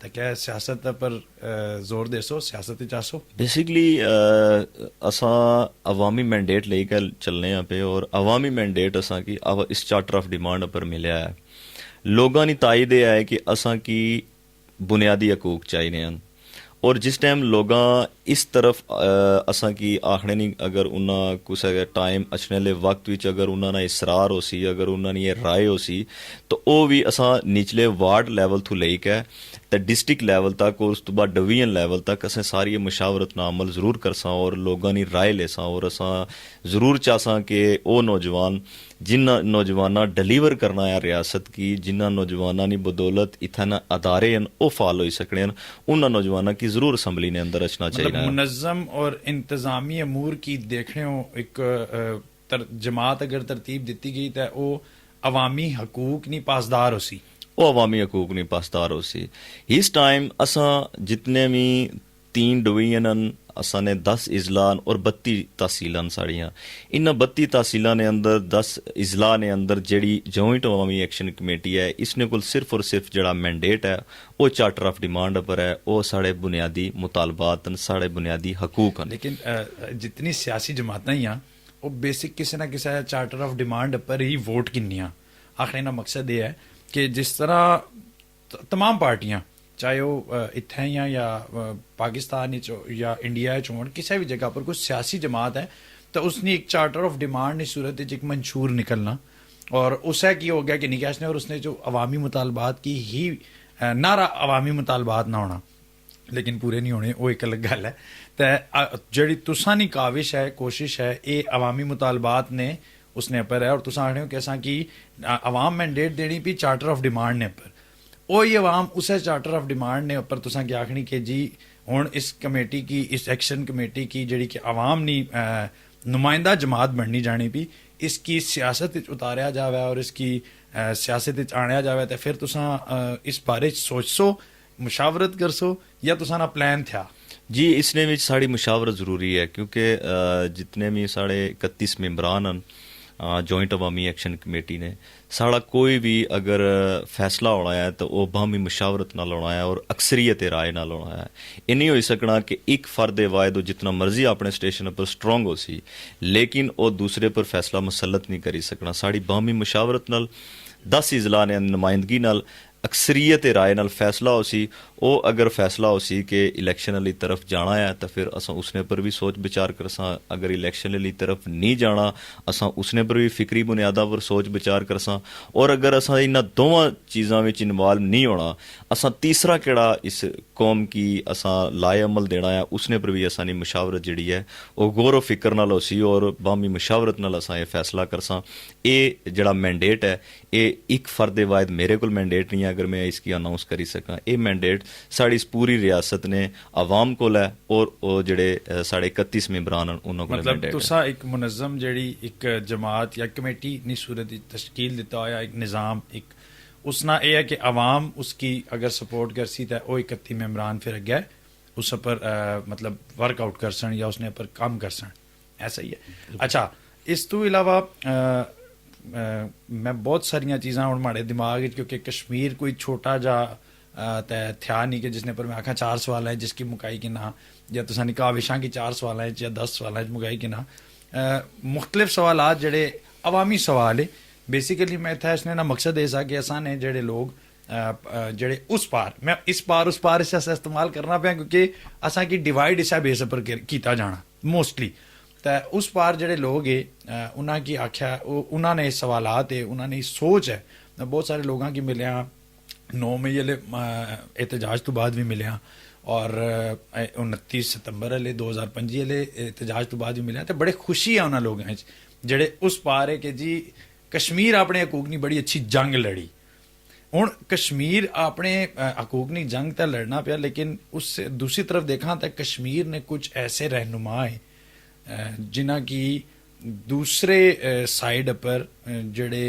तो क्या सियासत पर जोर देसो, सियासत ही चासो? बेसिकली असा अवामी मैंडेट लेकर चलने पे और अवामी मैंडेट असा की इस चार्टर ऑफ डिमांड पर मिलया है। लोगों की तायद है कि असा की बुनियादी हकूक चाहिए हैं और जिस टाइम लोग इस तरफ असा की आखने नहीं, अगर उन्हें कुछ टाइम अचने ले वक्त विच अगर उन्होंने इसरार हो सी, अगर उन्होंने ये राय हो सी, तो वो भी असा निचले वार्ड लैवल तो लेके तो डिस्ट्रिक्ट लैवल तक और उस तो बाद डिवीजन लैवल तक असें सारी मुशावरत ना अमल जरूर करसा और लोगों की राय लेसा और असा जरूर चाहसा कि वो नौजवान जिन्ना नौजवाना डिलीवर करना है रियासत की, जिन्ना नौजवाना की बदौलत इतना अदारे हैं वो फाल हो सकने हैं, उन्होंने नौजवाना की जरूर असम्बली ने अंदर रचना चाहिए। मतलब मुनज़्ज़म और इंतज़ामी अमूर की देखने हो एक जमात अगर तरतीब दी गई तो वो अवामी हकूक नहीं पासदार हो सी, वो अवामी हकूक नहीं पासदार हो सी। इस टाइम असा जितने भी 3 डिवीजन असा ने 10 इजला और 32 तहसीलां साड़ियाँ, इन 32 तहसीलों ने अंदर 10 इजला ने अंदर जड़ी जॉइंट अवामी एक्शन कमेटी है, इसने कुल सिर्फ और सिर्फ जड़ा मैंडेट है वो चार्टर ऑफ डिमांड पर है, वो साढ़े बुनियादी मुतालबात साढ़े बुनियादी हकूक हैं। लेकिन जितनी सियासी जमातें ही हैं वो बेसिक किसी ना किसी चार्टर ऑफ डिमांड पर ही वोट किन्नियाँ, आखिर ना मकसद ये है कि जिस तरह तमाम पार्टियां ਚਾਹੇ ਉਹ ਇੱਥੇ ਜਾਂ ਪਾਕਿਸਤਾਨ ਵਿੱਚ ਜਾਂ ਇੰਡੀਆ 'ਚ ਹੋਣ, ਕਿਸੇ ਵੀ ਜਗ੍ਹਾ ਪਰ ਕੋਈ ਸਿਆਸੀ ਜਮਾਤ ਹੈ ਤਾਂ ਉਸਨੇ ਇੱਕ ਚਾਰटर ऑफ डिमांड की सूरत एक मंशूर निकलना, और उससे की हो गया कि निकाश ने, और उसने जो अवामी मुतालबात की ही नारा अवामी मुतालबात ना होना लेकिन पूरे नहीं होने, वो एक अलग गल है। तो जी तुसानी काविश है, कोशिश है, ये अवामी मुतालबात ने उसने पर है, और तुस आखने हो कि असा कि अवाम मैंडेट देनी भी चार्टर ऑफ डिमांड ने पर, वही अवाम उस चार्टर ऑफ डिमांड ने उपर तुसा क्या आखनी कि जी हुण इस कमेटी की, इस एक्शन कमेटी की जी कि अवाम नी नुमाइंदा जमात बननी जानी भी, इसकी सियासत उतारिया जाए और इसकी सियासत आनिया जाए, तो फिर तुसा इस बारे सोचो, मुशावरत करसो, या तुसा ना प्लान था? जी, इसने में साड़ी मुशावरत ज़रूरी है, क्योंकि जितने भी साढ़े 31 मेंबरान हैं जॉइंट अवामी एक्शन कमेटी ने, साड़ा कोई भी अगर फैसला होना है तो वह बाहमी मुशावरत नाल होना है और अक्सरीयत राय नाल होना है। ये नहीं हो सकना कि एक फर्द वायद जितना मर्जी अपने स्टेशन पर स्ट्रोंग हो सी, लेकिन वह दूसरे पर फैसला मुसलत नहीं करी सकना। साड़ी बाहमी मुशावरत नाल 10 इजला ने नुमाइंदगी नाल अक्सरीयत राय नाल फैसला हो सी, वो अगर फैसला हो सी कि इलैक्शन वाली तरफ जाना है तो फिर असा उसने पर भी सोच विचार करसा, अगर इलैक्शन वाली तरफ नहीं जाना असा उसने पर भी फिक्री बुनियादा पर सोच विचार करसा, और अगर असा इन्हां दोवां चीज़ां विच इन्वॉल्व नहीं होना, असा तीसरा केड़ा इस कौम की असा लाए अमल देना है, उसने पर भी असानी मुशावरत जिहड़ी है वो गौर फिक्र नाल हो सी, और बाहमी मुशावरत नाल असा ये फैसला करसा। ये जिहड़ा मैंडेट है, ये एक फर्द वायद मेरे कोल मैंडेट नहीं है अगर मैं इसकी अनाउंस करी सकां, ये मैंडेट साड़ी इस पूरी रियासत ने अवाम को है, और वो जड़े साढ़े 31 मेंबरान उन्होंने मतलब तुसा एक मुनज़्ज़म जड़ी एक जमात या कमेटी नी सूरत तश्कील दिता होया एक निज़ाम, एक उसना यह है कि अवाम उसकी अगर सपोर्ट कर सी तो वो 31 मेंबरान फिर अगे उस पर मतलब वर्कआउट कर सन या उसने पर काम कर सन, ऐसा ही है। अच्छा, इस तो इलावा मैं बहुत सारिया चीज़ा हूँ माड़े दिमाग, क्योंकि कश्मीर कोई छोटा जा था नहीं कि जिसने पर मैं आखा 4 सवाल है जिसकी मुकाई कि ना, या तुसा ने काविशा की 4 सवाल है या 10 सवाल है मुकाई कि ना, मुख्तलिफ सवाल जड़े अवामी सवाल है। बेसिकली मैं इतना इसने ना मकसद ऐसा कि असा ने जड़े लोग जड़े उस पार, मैं इस पार उस पार इसे इस्तेमाल करना पाया क्योंकि असा की डिवाइड इस बेस पर किया जाना मोस्टली, तो उस पार जड़े लोग है उन्होंने की आख्या, उन्होंने सवालात है, उन्होंने सोच है, बहुत सारे लोगों की मिले 9 मई वाले एहतजाज तो बाद भी मिले, और 29 सितंबर वाले 2025 वाले एहतजाज तो बाद भी मिले, तो बड़े खुशी है उन्होंने लोगों जड़े उस पार है कि जी कश्मीर अपने हकूक की बड़ी अच्छी जंग लड़ी। हुण कश्मीर अपने हकूक की जंग तो लड़ना पाया, लेकिन उससे दूसरी तरफ देखा तो कश्मीर ने कुछ ऐसे रहनुमा है जिन्हें की दूसरे साइड पर जड़े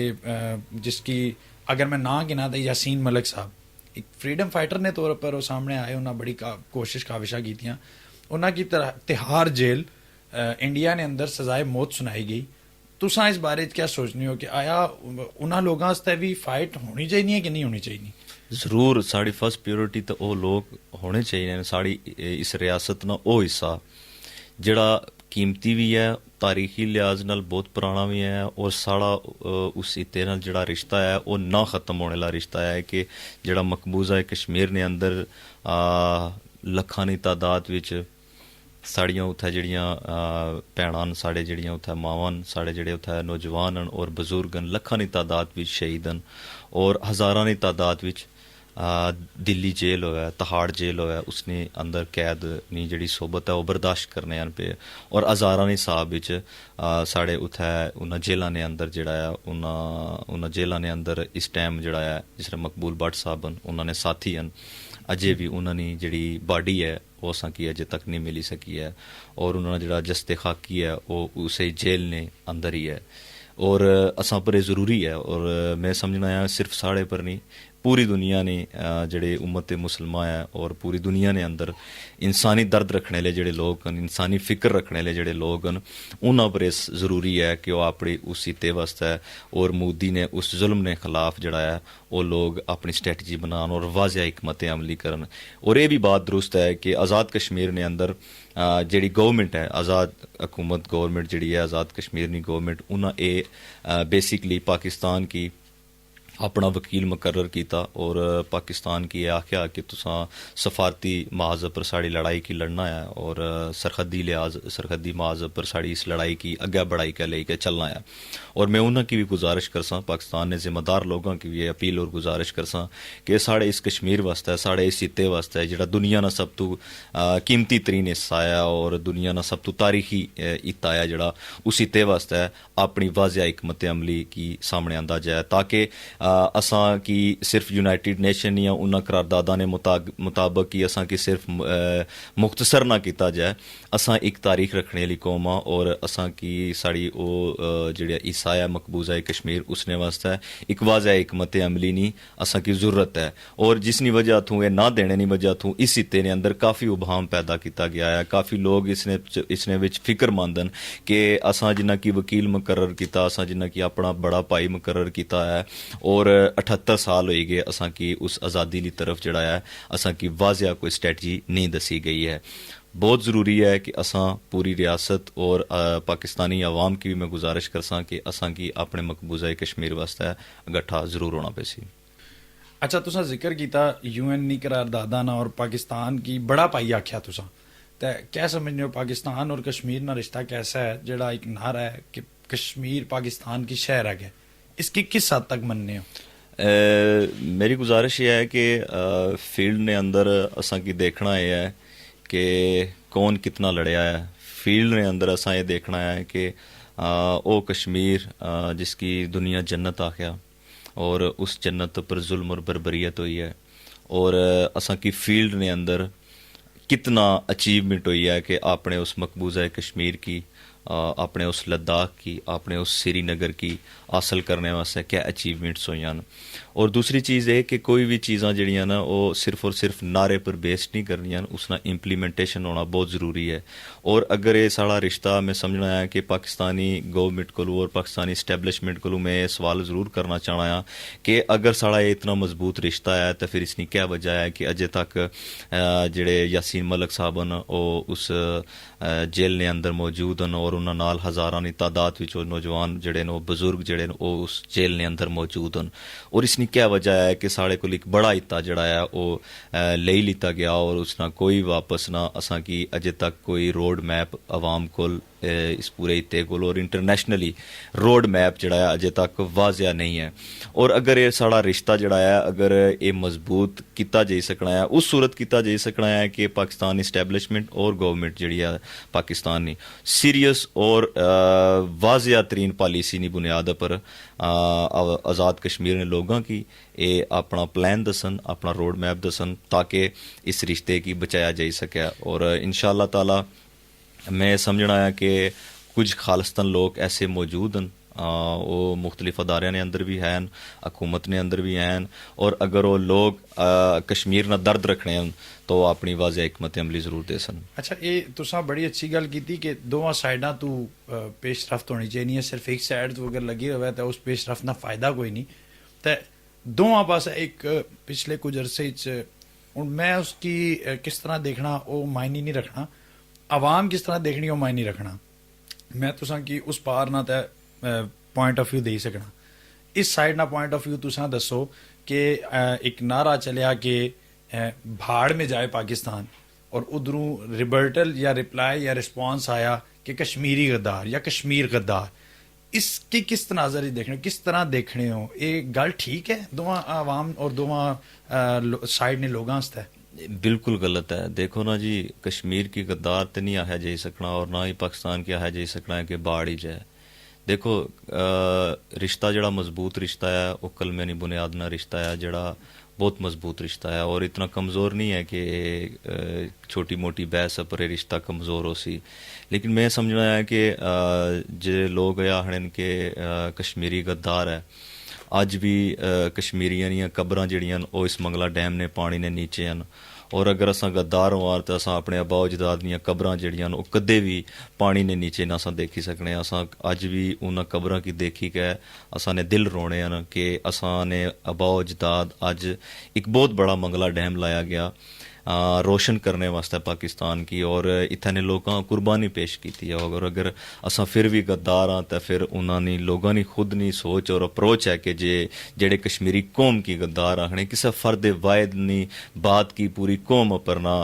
जिसकी अगर मैं ना गिना तो यासीन मलिक साहब एक फ्रीडम फाइटर ने तौर पर वो सामने आए, उन्हें बड़ी कोशिश काविशा की, उन्होंने की तिहाड़ जेल इंडिया ने अंदर सजाए मौत सुनाई गई। तुसा इस बारे क्या सोचनी हो कि आया उन्होंने लोगों से भी फाइट होनी चाहिए कि नहीं होनी चाहिए? जरूर, साड़ी फर्स्ट प्योरिटी तो वो लोग होने चाहिए। साड़ी इस रियासत ना वो हिस्सा जड़ा कीमती भी है, तारीखी लिहाज नाल बहुत पुराना भी है, और साड़ा उस इत्ते नाल जड़ा रिश्ता है वो ना ख़त्म होने वाला रिश्ता है कि जड़ा मकबूजा कश्मीर ने अंदर लखां दी तादाद विच साड़ियाँ उत्थे जड़ियाँ भैणां न, साढ़े जड़ियाँ उत्थे मावां न, साढ़े जड़े उत्थे नौजवान न और बजुर्ग न, लखां दी तादाद विच शहीद न, और हज़ारां दी तादाद विच दिल्ली जेल होया, तिहाड़ जेल होया, उसने अंदर कैद नी जड़ी सोबत है वो बर्दाश्त करने आन पे, और हज़ारां दी हिसाब विच साढ़े उत्थे उन्हां जेलां ने अंदर जड़ा है उन्हां जेलां ने अंदर इस टाइम जड़ा है जिस तरह मकबूल भट्ट साहब न, उन्होंने साथी हैं, अजे भी उन्होंने जड़ी बॉडी है वो असा की अजे तक नहीं मिली सकी है, और उन्होंने जड़ा जस्ते खाकी है वो उसे जेल ने अंदर ही है, और असा पर ज़रूरी है। और मैं समझना है सिर्फ साढ़े पर नहीं, पूरी दुनिया ने जड़े उम्मत मुसलमान है और पूरी दुनिया ने अंदर इंसानी दर्द रखने ले जड़े लोग न, इंसानी फिक्र रखने ले जड़े लोग न, उन्हां पर इस ज़रूरी है कि वह अपनी उस हिते वास्ते और मोदी ने उस जुल्म ने खिलाफ जड़ा है वो लोग अपनी स्ट्रैटजी बनान और वाज़ेह हिकमत अमली करन। और ये भी बात दुरुस्त है कि आज़ाद कश्मीर ने अंदर जड़ी गवर्नमेंट है, आज़ाद हुकूमत गवर्नमेंट जड़ी है, आज़ाद कश्मीर की गवर्नमेंट, उन्हें बेसिकली पाकिस्तान की अपना वकील मुकर्रर किया और पाकिस्तान की आख्या कि तुसा सफारती महाज पर साड़ी लड़ाई की लड़ना है और सरहदी महाज पर साड़ी इस लड़ाई की अग्गे बढ़ाई के लेके चलना है। और मैं उन्होंने की भी गुजारिश करसा, पाकिस्तान ने जिम्मेदार लोगों की भी अपील और गुजारिश करसा कि साढ़े इस कश्मीर वास्ते, साढ़े इस हित्ते वास्ते जिहड़ा दुनिया का सब तो कीमती तरीन हिस्सा है और दुनिया का सब तो तारीखी हिस्सा है जिहड़ा, उस हित्ते वास्ते अपनी वाजिया हिकमत अमली की सामने आंदा जाए ताकि असां की सिर्फ यूनाइटेड नेशन या उन्होंने करारदादा ने मुताबिक ही असां की सिर्फ मुख्तसर ना किया जाए। असां एक तारीख रखने वाली कौम आ और असां की साड़ी वो जेह्ड़ा हिस्सा है मकबूजा कश्मीर उसने वास्ते एक वाज़ह हिकमत अमली नहीं असां की ज़रूरत है। और जिसनी वजह थू ये ना देने की वजह थू इस हिस्से ने अंदर काफ़ी उभाम पैदा किया गया है। काफ़ी लोग इसने विच फिक्रमंद न कि असां जिन्ना की वकील मुकर्रर किया, असां जिन्ना की अपना बड़ा भाई मुकर्रर किया है और 78 साल हो गए असां की उस आज़ादी की तरफ जड़ा है असां की वाजिया कोई स्ट्रैटजी नहीं दसी गई है। बहुत ज़रूरी है कि असां पूरी रियासत और पाकिस्तानी अवाम की भी मैं गुजारिश करसा कि असां की अपने मकबूजा कश्मीर वास्ते इकट्ठा ज़रूर होना पैसी। अच्छा, तुसा जिक्र किया UN नी करारदादा ना और पाकिस्तान की बड़ा भाई आख्या तुसा, तो क्या समझने हो पाकिस्तान और कश्मीर ना रिश्ता कैसा है? जड़ा एक नारा है कि कश्मीर पाकिस्तान की शहर है, इसकी किस हद तक मनने हो? मेरी गुजारिश ये है कि फील्ड ने अंदर असां की देखना ये है कि कौन कितना लड़या है। फील्ड ने अंदर असां ये देखना है कि वो कश्मीर जिसकी दुनिया जन्नत आख्या और उस जन्नत पर जुल्म और बर्बरियत हुई है और असां की फील्ड ने अंदर कितना अचीवमेंट हुई है कि आपने उस मकबूजा कश्मीर की, अपने उस लद्दाख की, अपने उस श्रीनगर की हासिल करने वास्ते क्या अचीवमेंट्स हुई हैं। और दूसरी चीज़ है कि कोई भी चीज़ां जड़ियां ना वो सिर्फ और सिर्फ नारे पर बेस्ड नहीं करनियां, उसका इंप्लीमेंटेशन होना बहुत ज़रूरी है। और अगर ये साड़ा रिश्ता मैं समझना है कि पाकिस्तानी गवर्नमेंट को और पाकिस्तानी इस्टेबलिशमेंट को मैं सवाल ज़रूर करना चाहना है कि अगर साड़ा ये इतना मजबूत रिश्ता है तो फिर इसकी क्या वजह है कि अजे तक जेड़े यासीन मलिक साहब न वो उस जेल ने अंदर मौजूद हैं और उन्होंने नाल हज़ारां की तादाद विचों नौजवान जड़े ने बजुर्ग जड़े ने वो उस जेल ने अंदर मौजूद हैं। और इसकी क्या वजह है कि साढ़े को एक बड़ा हिस्सा जड़ा है वो ले लिता गया और उसना कोई वापस ना असां की अजे तक कोई रोड मैप आवाम को इस पूरे हिस्से को और इंटरनेशनली रोड मैप जड़ा है अजे तक वाजिया नहीं है। और अगर ये साड़ा रिश्ता जड़ा है अगर ये मजबूत किया जाई सकना है, उस सूरत किया जाई सकना है कि पाकिस्तान इस्टेबलिशमेंट और गवर्नमेंट जड़ी है पाकिस्तान सीरियस और वाजिया तरीन पॉलिसी की बुनियाद पर आज़ाद कश्मीर ने लोगों की ये अपना प्लान दसन, अपना रोड मैप दसन ताकि इस रिश्ते की बचाया जा सके। और इंशाअल्लाह ताला मैं समझना है कि कुछ खालिस्तान लोग ऐसे मौजूद हैं, वो मुख्तलिफ अदारे ने अंदर भी हैं, हुकूमत ने अंदर भी हैं और अगर वो लोग कश्मीर ना दर्द रखने हैं तो अपनी वाज़ह हिकमत अमली जरूर दे सन। अच्छा, ये तुसा बड़ी अच्छी गल की कि दोवां साइडां तू पेशरफ्त होनी चाहिए, सिर्फ एक साइड तो अगर लगी रहे तो उस पेशरफ्त ना फायदा कोई नहीं। तो दोवां पास एक पिछले कुछ अरसे मैं उसकी किस तरह देखना वो मायने नहीं रखना, आवाम किस तरह देखनी वो मायने रखना। मैं तुसा की उस पार ना तो पॉइंट ऑफ व्यू दे सकना, इस साइड ना पॉइंट ऑफ व्यू तुसा दसो कि एक नारा चलिया कि भाड़ में जाए पाकिस्तान और उधरों रिबर्टल या रिप्लाई या रिस्पॉन्स आया कि कश्मीरी गद्दार या कश्मीर गद्दार। इसकी किस तनाजर देखने, किस तरह देखने हो, ये गल ठीक है दोवां आवाम और दोवां साइड ने लोगों आस्ते? बिल्कुल गलत है। देखो ना जी, कश्मीर की गद्दार तो नहीं आया जा सकना और ना ही पाकिस्तान की आया जा सकना है कि बाढ़ ही जाए। देखो रिश्ता जड़ा मजबूत रिश्ता है वो कलमे की बुनियाद ना रिश्ता है जड़ा बहुत मजबूत रिश्ता है और इतना कमज़ोर नहीं है कि छोटी मोटी बहस पर रिश्ता कमज़ोर हो सी। लेकिन मैं समझना है कि जे लोग आखन के कश्मीरी गद्दार है, अज भी कश्मीरियां दियां कबरां जड़ियां वो इस मंगला डैम ने पानी ने नीचे हैं और अगर असां गद्दार होवां तो असां अपने आबा अजदाद दियां कबरां जड़ियां वो कदे भी पानी ने नीचे ना असां देखी सकने। असां अज भी उन्हां कबरां की देखी के असां ने दिल रोने हैं कि असां ने आबा अजदाद अज एक बहुत बड़ा मंगला डैम लाया गया रोशन करने वास्ते पाकिस्तान की, और इत्थे ने लोगों कुर्बानी पेश की है। और अगर असा फिर भी गद्दार हाँ तो फिर उन्होंने लोगों की खुद नहीं सोच और अप्रोच है कि जेड़े कश्मीरी कौम की गद्दार आखने किसी फर्द वायद नहीं बात की पूरी कौम पर ना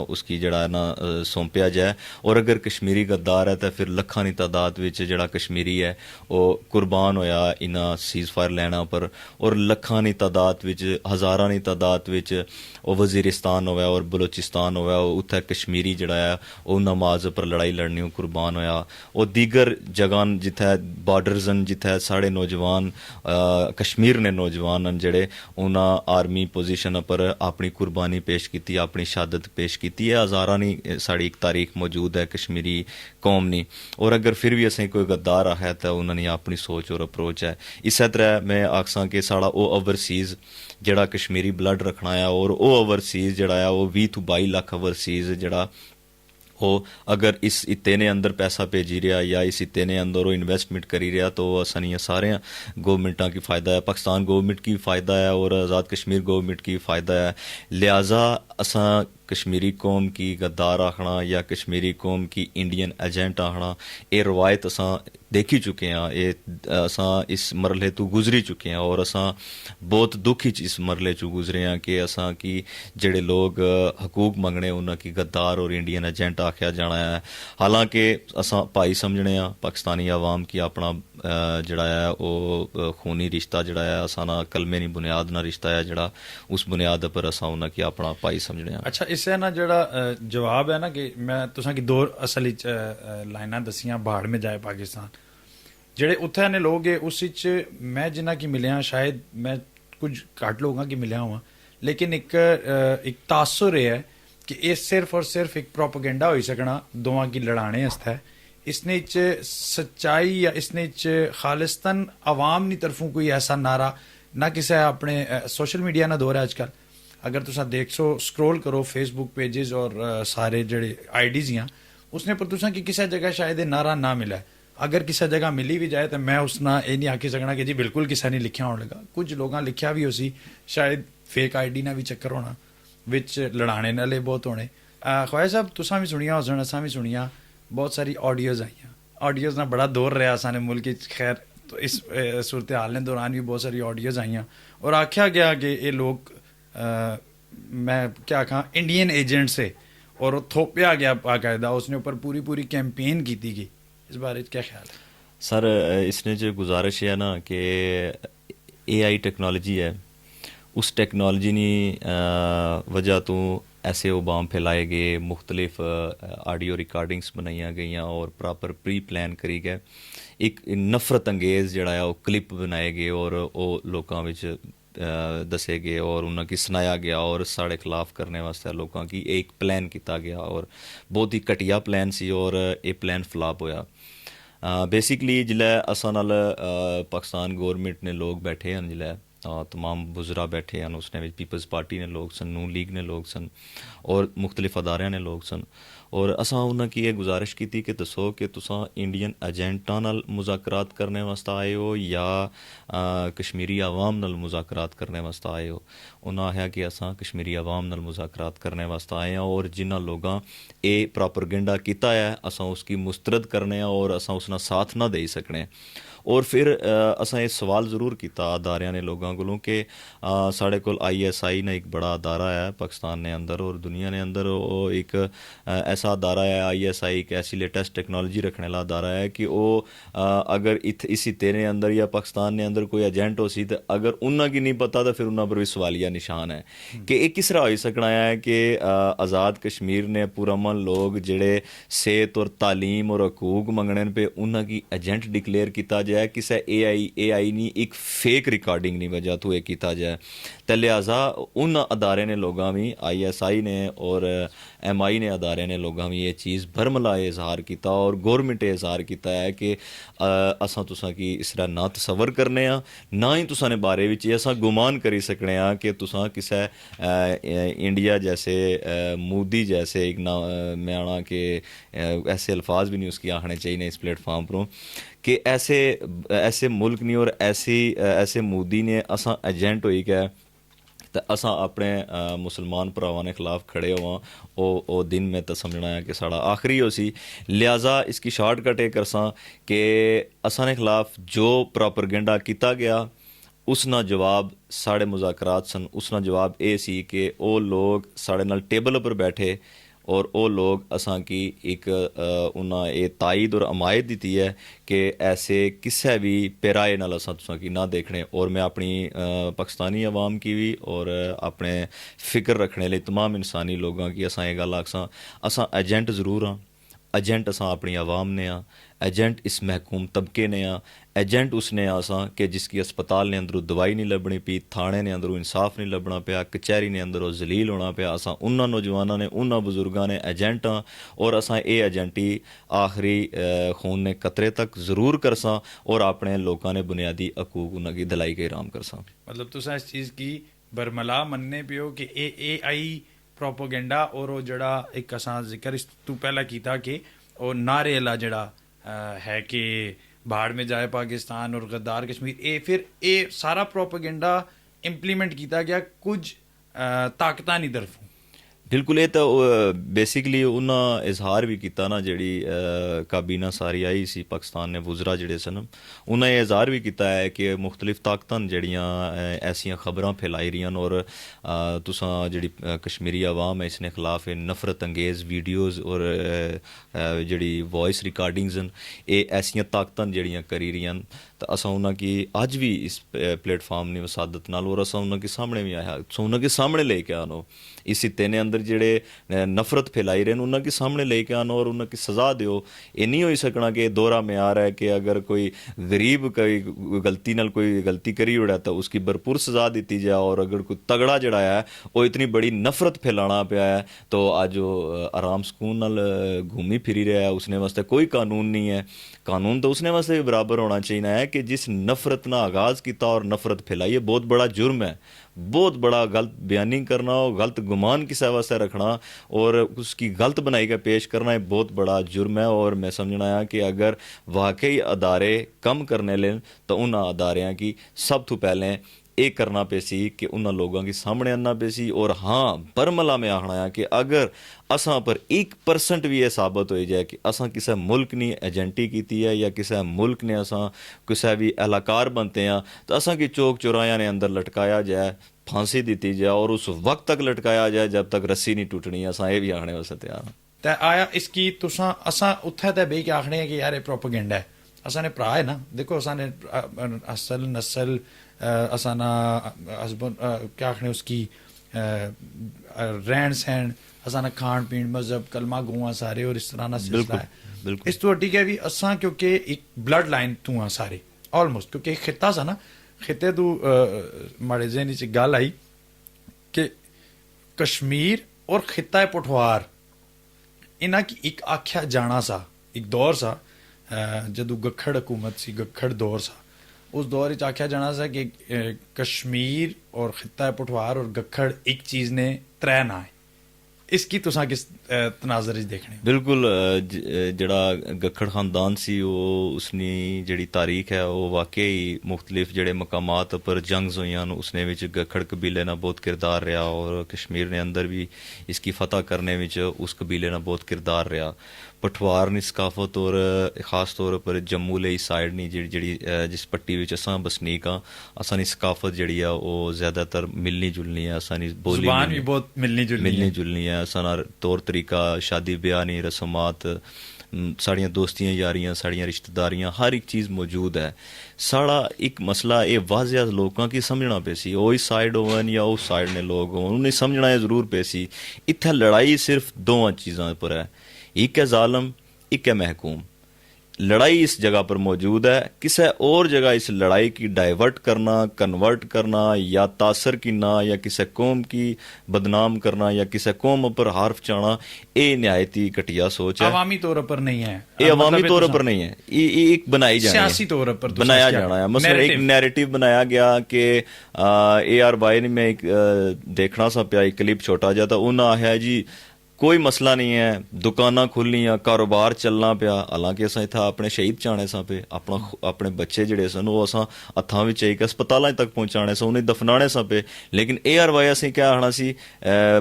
उसकी जड़ा है ना सौंपया जाए। और अगर कश्मीरी गद्दार है तो फिर लखां की तादाद में जड़ा कश्मीरी है वो कुर्बान होया इन्हां सीज़ फायर लैना पर, और लखां की तादाद में हज़ारां की तादाद में वो वजीरिस्तान होया और बलोचिस्तान होया उत्थे कश्मीरी जड़ा है वो नमाज पर लड़ाई लड़नी कुर्बान होया। और दीगर जगह जिथे बॉर्डर्स न जिथे साढ़े नौजवान कश्मीर ने नौजवान जड़े उन्हें आर्मी पोजीशन पर अपनी कुर्बानी पेश की, अपनी शहादत पेश की है। हज़ारां की साड़ी एक तारीख मौजूद है कश्मीरी कौम नी। और अगर फिर भी असें कोई गद्दार है तो उन्होंने अपनी सोच और अप्रोच है। इस तरह मैं आखसा कि साड़ा वो ओवरसीज़ जड़ा कश्मीरी ब्लड रखना है, और वो ओवरसीज़ जड़ा है वो 20 ਤੋਂ 22 लाख ओवरसीज़ जड़ा वो अगर इस इत्ते ने अंदर पैसा भेजी रहा या इस इत्ते ने अंदर वो इन्वेस्टमेंट करी रहा तो असानियाँ सारे गवर्नमेंटा की फ़ायदा है, पाकिस्तान गवर्नमेंट की फ़ायदा है और आज़ाद कश्मीर गवर्नमेंट की फ़ायदा है। लिहाजा असा कश्मीरी कौम की गद्दार आखना या कश्मीरी कौम की इंडियन एजेंट आखना ये रवायत असा देखी चुके हैं, ये असा इस मरहले तो गुजरी चुके हैं। और असा बहुत दुखी इस मरहले चो गुजरे हैं कि असा की जेड़े लोग हकूक मंगने उन्होंने की गद्दार और इंडियन एजेंट आख्या जाना है। हालांकि असा भाई समझने पाकिस्तानी आवाम की अपना जड़ा है वो खूनी रिश्ता जड़ा है असा ना कलमे नी बुनियाद ना रिश्ता है जड़ा उस बुनियाद पर असा उन्हें की अपना भाई समझने। अच्छा इससे ना जड़ा जवाब है ना कि मैं तुसा की दो असल लाइना दसियां बाढ़ में जाए पाकिस्तान जेड़े उत्थे ने लोग है उस मैं जिन्ना की मिलिया शायद मैं कुछ घट लोगों की मिलिया हुआ, लेकिन एक तासुर है कि ये सिर्फ और सिर्फ एक प्रोपोगेंडा हो सकना दोवां की लड़ाने है। इसने सच्चाई या इसने खालिस्तान अवाम की तरफों कोई ऐसा नारा ना किसी अपने सोशल मीडिया ना दौर है अजकल। अगर तुसा देख सो स्क्रोल करो फेसबुक पेजेस और सारे जड़े आईडीज हैं उसने पर तुसा कि किसी जगह शायद ये नारा ना मिला है। अगर किसी जगह मिली भी जाए तो मैं उसना ये नहीं आखी सकना कि जी बिल्कुल किसी ने लिखा होने लगा। कुछ लोगों लिखा भी उसी शायद फेक आईडी ना भी चक्कर होना विच लड़ाने नाले बहुत होने। ख्वाजा साहब तुसा भी सुनिया उस असा भी सुनिया बहुत सारी ऑडियोज़ आई, ऑडियोज़ ना बड़ा दौर रहा साने मुल्क खैर तो इस सूरत हाल ने दौरान भी बहुत सारी ऑडियोज़ आई और आख्या गया कि ये लोग मैं क्या कहा इंडियन एजेंट से और थोपया गया बाकायदा उसने ऊपर पूरी पूरी कैंपेन की गई। इस बारे क्या ख्याल है सर? इसने जो गुजारिश है ना कि AI टेक्नोलॉजी है उस टेक्नोलॉजी ने वजह तो ऐसे ओबाम फैलाए गए, मुख्तलिफ ऑडियो रिकॉर्डिंग्स बनाई गई और प्रॉपर प्री प्लान करी गए एक नफरत अंगेज़ जड़ा है वो क्लिप बनाए गए और वो लोगों में दसे गए और उन्होंने सुनाया गया और साढ़े खिलाफ करने वास्ते लोगों की एक प्लान किया गया और बहुत ही घटिया प्लान सी और ये प्लान फ्लॉप होया। बेसिकली जिले असा नाल पाकिस्तान गौरमेंट ने लोग बैठे हैं जिले तमाम बुजरा बैठे हैं उसने पीपल्स पार्टी ने लोग सन, नून लीग ने लोग सन और मुख्तलिफ अदारियां ने लोग सन और असा उन्हें की गुजारिश की थी कि दसो कि तुसा इंडियन एजेंटा नाल मुज़ाकरात करने वास्ते आए हो या कश्मीरी आवाम नाल मुज़ाकरात करने वास्ते आए हो। उन्हें आया कि असा कश्मीरी आवाम नाल मुज़ाकरात करने वास्ते आए हैं और जिन्हों लोगों ये प्रोपेगेंडा किया है असा उसकी मुस्तरद करने और असा उसना साथ ना दे सकने। और फिर असा ये सवाल ज़रूर किया अदारियां ने लोगों को कि साढ़े कोल ISI ने एक बड़ा अदारा है पाकिस्तान ने अंदर और दुनिया ने अंदर वो एक ऐसा अदारा है ISI एक ऐसी लेटेस्ट टेक्नोलॉजी रखने वाला अदारा है कि वो अगर इस तेरे अंदर या पाकिस्तान ने अंदर कोई एजेंट हो सी तो अगर उन्होंने की नहीं पता तो फिर उन्होंने पर भी सवालिया निशान है कि एक किस तरह हो सकना है कि आज़ाद कश्मीर ने पुरअमन लोग जेड़े सेहत और तालीम और हकूक मंगने पे उन्होंने की एजेंट डिक्लेयर किया जाए किसी AI नी एक फेक रिकॉर्डिंग नहीं वजह तो यह किया जाए तो लिहाजा उन अदारे ने लोगों में ISI ने और MI ने अदारे ने लोगों में ये चीज़ भरमला इजहार किया और गौरमेंट इजहार किया है कि असा तुसा की इस तरह ना तसवर करने ना ही तुसा ने बारे में असा गुमान करी सकने कि तुसा किसी इंडिया जैसे मोदी जैसे एक ना मैं आना कि ऐसे अल्फाज भी नहीं उसकी आखने चाहिए इस प्लेटफॉर्म पर कि ऐसे मुल्क नहीं और ऐसे मोदी ने असा एजेंट हो गया ਤੇ ਅਸਾਂ ਆਪਣੇ ਮੁਸਲਮਾਨ ਭਰਾਵਾਂ ਦੇ ਖਿਲਾਫ ਖੜੇ ਹੋਵਾਂ ਉਹ ਦਿਨ ਮੈਂ ਤਾਂ ਸਮਝਣਾ ਹੈ ਕਿ ਸਾਡਾ ਆਖਰੀ ਹੋ ਸੀ। ਲਿਹਾਜ਼ਾ ਇਸकी ਸ਼ਾਰਟਕਟ ਇਹ ਕਰਸਾਂ ਕਿ ਅਸਾਂ ਦੇ ਖਿਲਾਫ ਜੋ ਪ੍ਰੋਪੇਗੈਂਡਾ ਕੀਤਾ ਗਿਆ ਉਸ ਨਾਲ ਜਵਾਬ ਸਾਡੇ ਮੁਜ਼ਾਕਰਾਤ ਸਨ। ਉਸ ਨਾਲ ਜਵਾਬ ਇਹ ਸੀ ਕਿ ਉਹ ਲੋਕ ਸਾਡੇ ਨਾਲ ਟੇਬਲ ਉੱਪਰ ਬੈਠੇ ਔਰ ਉਹ ਲੋਕ ਅਸਾਂ ਕੀ ਇੱਕ ਉਹਨਾਂ ਇਹ ਤਾਇਦ ਔਰ ਅਮਾਇਦ ਦਿੱਤੀ ਹੈ ਕਿ ऐसे किसी भी पैराए नाल असां तुसां की ना देखने। और मैं अपनी पाकिस्तानी अवाम की भी और अपने फिक्र रखने लिए तमाम इंसानी लोगों की असां ये गल आखसां असां एजेंट ज़रूर हाँ, एजेंट असां अपनी आवाम ने हाँ, एजेंट इस महकूम तबके ने हाँ, एजेंट उसने आसां कि जिसकी अस्पताल ने अंदरों दवाई नहीं लभनी पी, थाने ने अंदरों इंसाफ नहीं लभना पिया, कचहरी ने अंदरों जलील होना पिया। असां उन्हां नौजवानों ने उन्हां बुजुर्गों ने एजेंट हाँ और असां ये एजेंटी आखिरी खून ने कतरे तक ज़रूर करसां और अपने लोगों ने बुनियादी हकूक उन्हां की दिलाई के इराम करसां। मतलब तुसां इस चीज़ की बरमला मनने पियो कि ए आई प्रोपोगेंडा और वो जड़ा एक असां जिक्र इस तू पहला कीता कि वो नारे ला जड़ा है कि बाहर में जाए पाकिस्तान और गद्दार कश्मीर, ये फिर ये सारा प्रोपोगेंडा इंप्लीमेंट किया गया कुछ ताकतां दी तरफों। बिल्कुल ये तो बेसिकली उन्हें इजहार भी किया ना जी काबीना सारी आई सी पाकिस्तान ने वुजरा जड़े सन उन्हें ये इजहार भी किया है कि मुख्तलिफ ताकतां जड़ियाँ ऐसियां खबरां फैलाई रही और तुसां जी कश्मीरी आवाम है इसने खिलाफ नफरत अंगेज़ वीडियोज़ और जी वॉइस रिकॉर्डिंग्स न ये ऐसियां ताकतां जड़ियाँ करी रही तो असां उन्हें की अज भी इस प्लेटफार्म ने वसादत नाल और असां उन्हें के सामने भी आया उन्हें के सामने लेके आनो इस हिते ने अंदर जेड़े नफरत फैलाई रहे उन्हें के सामने लेके आनो और उन्हें की सज़ा दो। ये नहीं हो सकना कि दोहरा म्यार है कि अगर कोई गरीब कोई गलती नाल कोई गलती करी उड़ा तो उसकी भरपूर सज़ा दी जाए और अगर कोई तगड़ा जड़ा है वो इतनी बड़ी नफरत फैलाना पाया है तो अज वो आराम सुकून नाल घूमी फिरी रहा है उसने वास्ते कोई कानून नहीं है। कानून तो उसने वास्ते भी बराबर होना चाहिए है कि जिस नफरत ना आगाज़ किया और नफरत फैलाई है बहुत बड़ा जुर्म है, बहुत बड़ा गलत बयानी करना और गलत गुमान किसी वास्ते रखना और उसकी गलत बनाई का पेश करना ये बहुत बड़ा जुर्म है। और मैं समझना है कि अगर वाकई अदारे कम करने लें तो उन अदारियाँ की सब तो पहले ये करना पे सी कि उन्होंने लोगों के सामने आना पे सी। और हाँ बरमला में आखना है कि अगर असां पर 1% भी ये साबित हो जाए कि असां किसी मुल्क ने एजेंटी की है या किसी मुल्क ने असां किसी भी एहलाकार बनते हैं तो असां की चौक चौराया ने अंदर लटकाया जाए, फांसी दी जाए और उस वक्त तक लटकाया जाए जब तक रस्सी नहीं टूटनी। असां ये भी आखने वास्ते तैयार हाँ। ते आया इसकी तुसां असां उत्थे ते बेही के आखने है कि यार ये प्रोपोगेंडा है। असां ने भरा है ना, देखो असां ने असल नस्ल असां ना हस्बैंड क्या आखने उसकी रहन सहन असां ना खान पीन मजहब कलमा गुआ सारे और इस तरह ना सिलसिला है। इस तो ठीक है भी असां क्योंकि एक ब्लड लाइन तू हाँ सारे ऑलमोस्ट क्योंकि एक खिता सा ना खिते तू माड़े ज़हन च गल आई कि कश्मीर और खिता पुठवार इन्हां की एक आख्या जाना सा एक दौर सा जदों गखड़ हुकूमत सी गखड़ दौर सा उस दौर में आख्या जाना सा कि कश्मीर और खिता पुठवार और गखड़ एक चीज़ ने त्रै ना है। इसकी तुसां किस तनाजर देखने? बिल्कुल जड़ा गखड़ खानदान सी वो उसकी जड़ी तारीख है वो वाकई मुख्तलिफ जड़े मकामात पर जंग्स हुई उसने विच गखड़ कबीले ना बहुत किरदार रहा और कश्मीर ने अंदर भी इसकी फतह करने विच उस कबीले ना बहुत किरदार रहा। पठवार नी सकाफत और खास तौर पर जम्मू ले साइड नी जी जिस पट्टी विच असां बसनीक हाँ असां नी सकाफत जड़ी है वो ज़्यादातर मिलनी जुलनी है। असां नी बोली ज़ुबान भी बहुत मिलनी जुलनी है। असां तौर तरीका शादी ब्याह नी रस्मात साड़ियाँ दोस्तियाँ यारियाँ साड़ियाँ रिश्तेदारियाँ हर एक चीज़ मौजूद है। साड़ा एक मसला ये वाजिया लोगों की समझना पे सी वो इस साइड होवन या उस साइड ने लोग होवन उन्हें समझना है ज़रूर पे सी। इत्थे लड़ाई सिर्फ दो चीज़ों पर है, एक है जालम एक है महकूम। लड़ाई इस जगह पर मौजूद है, किसी और जगह इस लड़ाई की डाइवर्ट करना कन्वर्ट करना या तासर किना या किसी कौम की बदनाम करना या किसी कौम पर हार्फ चाना ये नहायती घटिया सोच है। अवामी तौर पर नहीं है, ये अवामी तौर पर नहीं है, ये एक बनाई जानी है, सियासी तौर पर बनाया जाना है। मतलब एक नैरेटिव बनाया गया कि AR भाई ने मैं देखना सा पिया एक क्लिप छोटा जा तो उन्हें आया जी ਕੋਈ ਮਸਲਾ ਨਹੀਂ ਹੈ, ਦੁਕਾਨਾਂ ਖੁੱਲ੍ਹੀਆਂ, ਕਾਰੋਬਾਰ ਚੱਲਣਾ ਪਿਆ। ਹਾਲਾਂਕਿ ਅਸਾਂ ਇੱਥੇ ਆਪਣੇ ਸ਼ਹੀਦ ਚਾਣੇ ਸਾਂ ਪਏ, ਆਪਣੇ ਬੱਚੇ ਜਿਹੜੇ ਸਨ ਉਹ ਅਸਾਂ ਹੱਥਾਂ ਵਿੱਚ ਇੱਕ ਹਸਪਤਾਲਾਂ ਤੱਕ ਪਹੁੰਚਾਣੇ ਸਾਂ, ਉਹਨੇ ਦਫਨਾਣੇ ਸਾਂ ਪਏ। लेकिन ए आर वाई ਅਸੀਂ क्या आखना सी,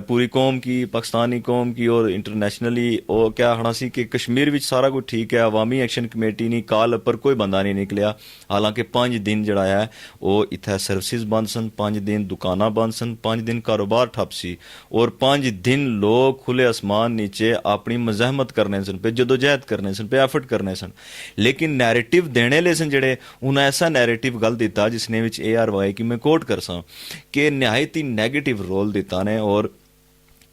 पूरी कौम की, पाकिस्तानी कौम की और इंटरनेशनली ਉਹ क्या आखना सी कि कश्मीर ਵਿੱਚ ਸਾਰਾ ਕੁਝ ਠੀਕ ਹੈ। अवामी एक्शन कमेटी नहीं, काल पर कोई बंदा नहीं निकलिया। हालांकि 5 दिन ਜਿਹੜਾ ਹੈ ਉਹ ਇੱਥੇ ਸਰਵਿਸਿਜ਼ ਬੰਦ ਸਨ, 5 दिन ਦੁਕਾਨਾਂ ਬੰਦ ਸਨ, 5 दिन ਕਾਰੋਬਾਰ ਠੱਪ ਸੀ ਔਰ 5 दिन ਲੋਕ ਖੁੱਲੇ ਅਸਮਾਨ ਨੀਚੇ ਆਪਣੀ ਮਜ਼ਾਹਮਤ ਕਰਨੇ ਸਨ ਪਏ, ਜਦੋਜਹਿਦ ਕਰਨੇ ਸਨ ਪਏ, ਐਫਰਟ ਕਰਨੇ ਸਨ। ਲੇਕਿਨ ਨੈਰੇਟਿਵ ਦੇਣੇ ਲਈ ਸਨ ਜਿਹੜੇ, ਉਹਨਾਂ ਐਸਾ ਨੈਰੇਟਿਵ ਗੱਲ ਦਿੱਤਾ ਜਿਸਨੇ ਵਿੱਚ ARY की मैं कोट कर सां कि नहायत ही नेगेटिव रोल दिता ने और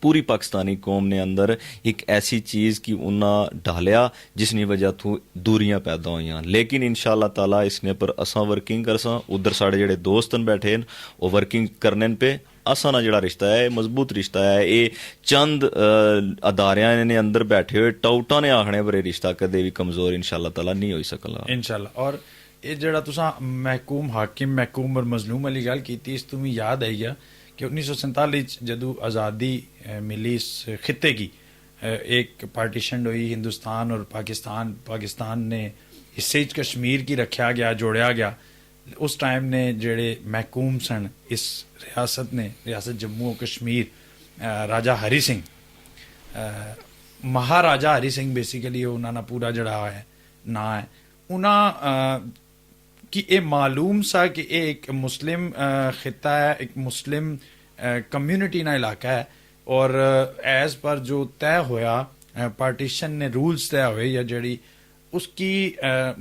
पूरी पाकिस्तानी कौम ने अंदर एक ऐसी चीज़ कि उन्हें डालिया जिसनी वजह तो दूरियां पैदा हुई। लेकिन इंशाअल्लाह ताला इसने पर असां वर्किंग कर सां, उधर साढ़े जेड़े दोस्त बैठे न वो वर्किंग करने पे असां ना जेड़ा रिश्ता है मजबूत रिश्ता है। ये चंद अदारियां ने अंदर बैठे हुए टाउटा ने आखने पर रिश्ता कदे भी कमज़ोर इंशाअल्लाह ताला नहीं हो सकला इंशाअल्लाह। और ਇਹ ਜਿਹੜਾ ਤੁਸੀਂ ਮਹਿਕੂਮ ਹਾਕਿਮ ਮਹਿਕੂਮ ਔਰ ਮਜ਼ਲੂਮ ਵਾਲੀ ਗੱਲ ਕੀਤੀ, ਇਸ ਤੋਂ ਵੀ ਯਾਦ ਆਈ ਗਿਆ ਕਿ 1947 ਚ ਜਦੋਂ ਆਜ਼ਾਦੀ ਮਿਲੀ ਇਸ ਖਿੱਤੇ ਕੀ, एक पार्टीशन हुई हिंदुस्तान और पाकिस्तान ने हिस्से कश्मीर की रखा गया, जोड़िया गया। उस टाइम ने जेड़े महकूम सन इस रियासत ने, रियासत जम्मू और कश्मीर, राजा हरी सिंह, महाराजा हरी सिंह बेसिकली उन्होंने पूरा जड़ा है ना है, उन्होंने कि ये मालूम सा कि ये एक मुस्लिम खिता है, एक मुस्लिम कम्यूनिटी ना इलाका है और एज पर जो तय होया पार्टीशन ने रूल्स तय हुए या जड़ी उसकी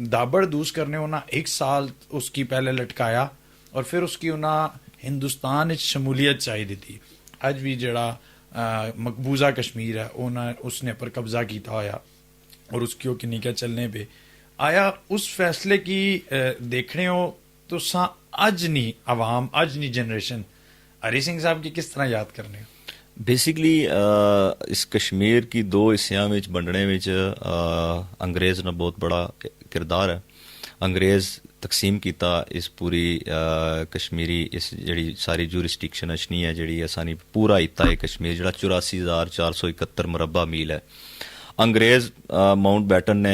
दाबड़ दूस करने उन्हें 1 साल उसकी पहले लटकाया और फिर उसकी उन्हें हिंदुस्तान शमूलियत चाहिए थी। अज भी जड़ा मकबूजा कश्मीर है उन्हें उसने पर कब्जा किया होया और उसकी किन्नी क्या चलने पे आया। उस फैसले की देखने हो तो अज नहीं आवाम, अज नहीं जनरेशन हरी सिंह साहब की किस तरह याद करने हो? बेसिकली इस कश्मीर की 2 हिस्सों में बनने में अंग्रेज़ ने बहुत बड़ा किरदार है। अंग्रेज़ तकसीम किया इस पूरी कश्मीरी इस जड़ी सारी जूरिस्डिक्शन अशनी है जड़ी असानी पूरा हिस्सा है कश्मीर जड़ा 84,471 मुरबा मील है। अंग्रेज़ माउंट बैटन ने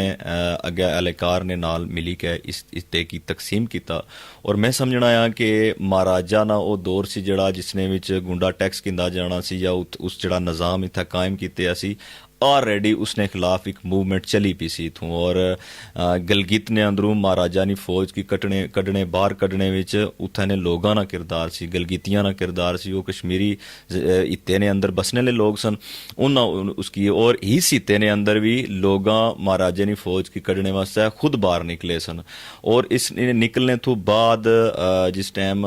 अगे एहलकार ने नाल मिली के इस हिस्से की तकसीम किया और मैं समझना आ कि महाराजा ना वो दौर से जड़ा जिसने विच गुंडा टैक्स किंदा जाना सी या उस जड़ा निज़ाम इत्थे कायम किया सी ऑलरेडी उसने खिलाफ एक मूवमेंट चली पी सी इथों और गलगित ने अंदरों महाराजा नी फौज की कड्ढने बाहर कड्ढने विच उत्थे ने लोगां ना किरदार सी, गलगितियां ना किरदार सी। वो कश्मीरी हित्ते ने अंदर बसने वाले लोग सन उन्होंने उसकी और इस हित्ते ने अंदर भी लोगां महाराजे नी फौज की कड्ढने वास्ते खुद बाहर निकले सन और इस निकलने तो बाद जिस टाइम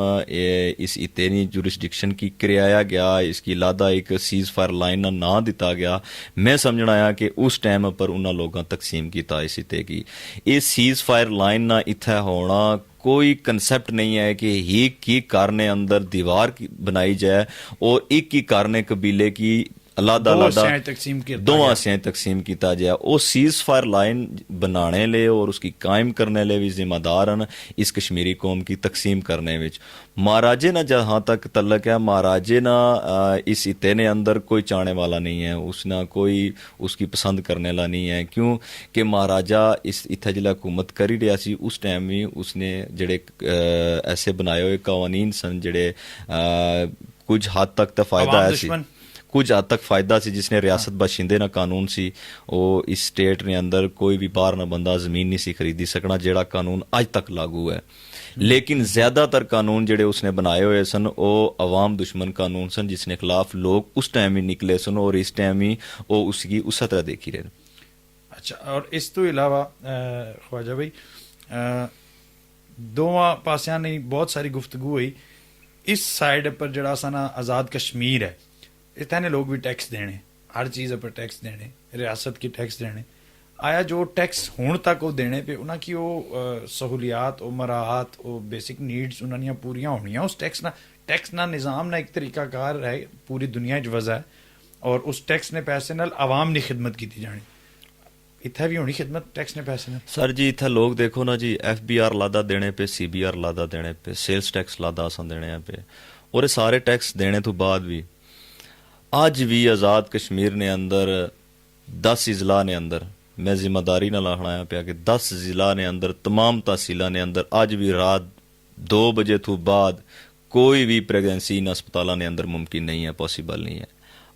इस हित्ते नी जुरिस्डिक्शन की कराया गया, इसकी लादा एक सीज फायर लाइन ना नाम दिता गया। मैं समझना आया कि उस टाइम पर उन्होंने लोगों तकसीम किया इस हित्ते की। ये सीज फायर लाइन ना इत्थे होना कोई कंसेप्ट नहीं है कि एक ही कारने अंदर दीवार बनाई जाए और एक ही कारने कबीले की अलादा दो हिस्सें तकसीम किया जाए। वो सीज फायर लाइन बनाने ले और उसकी कायम करने ले भी जिम्मेदार हैं इस कश्मीरी कौम की तकसीम करने में। महाराजे ना जहाँ तक तल्लक है, महाराजे ना इस हित्ते ने अंदर कोई चाहने वाला नहीं है, उसना कोई उसकी पसंद करने वाला नहीं है। क्यों कि महाराजा इस इत्थे जिला हुकूमत करी रहा सी उस टाइम भी उसने जड़े ऐसे बनाए हुए कवानीन सन जड़े कुछ हद तक तो फायदा है कुछ हद तक फायदा सी जिसने रियासत बाशिंदे ना कानून सी वो इस स्टेट ने अंदर कोई भी बाहर ना बंदा जमीन नहीं सी खरीदी सकना जेड़ा कानून आज तक लागू है। लेकिन ज्यादातर कानून जेड़े उसने बनाए हुए सन वो अवाम दुश्मन कानून सन जिसने खिलाफ लोग उस टाइम ही निकले सन और इस टाइम ही वो उसकी उस तरह देखी रहे। अच्छा, और इस तो इलावा ख्वाजा भाई दोवां पासियां ने बहुत सारी गुफ्तगू हुई। इस साइड पर जड़ा सा ना आज़ाद कश्मीर है इतने लोग भी टैक्स देने, हर चीज़ पर टैक्स देने, रियासत की टैक्स देने आया जो टैक्स हूँ तक वो देने पे उन्होंने की वो सहूलियात वो मराहत वो बेसिक नीड्स उन्होंने पूरियां होनियां। उस टैक्स ना निज़ाम ना एक तरीकाकार है पूरी दुनिया वजह है और उस टैक्स ने पैसे नाल आवाम की खिदमत की जानी। इत्थे भी होनी खिदमत टैक्स ने पैसे ने सर जी। इत्थे लोग देखो ना जी FBR लादा देने पे, CBR लादा देने पे, सेल्स टैक्स लादा असां देने पे और ये सारे टैक्स देने तो बाद भी ਅੱਜ ਵੀ ਆਜ਼ਾਦ ਕਸ਼ਮੀਰ ਨੇ ਅੰਦਰ 10 ਜ਼ਿਲ੍ਹਾ ਨੇ ਅੰਦਰ, ਮੈਂ ਜ਼ਿੰਮੇਦਾਰੀ ਨਾਲ ਆਖਣਾ ਪਿਆ ਕਿ 10 ਜ਼ਿਲ੍ਹਾ ਨੇ ਅੰਦਰ, तमाम ਤਹਿਸੀਲਾਂ ਨੇ ਅੰਦਰ ਅੱਜ ਵੀ ਰਾਤ 2 ਵਜੇ ਤੋਂ ਬਾਅਦ ਕੋਈ ਵੀ ਪ੍ਰੈਗਨੈਂਸੀ इन अस्पतालों ने अंदर मुमकिन नहीं है, पॉसिबल नहीं है।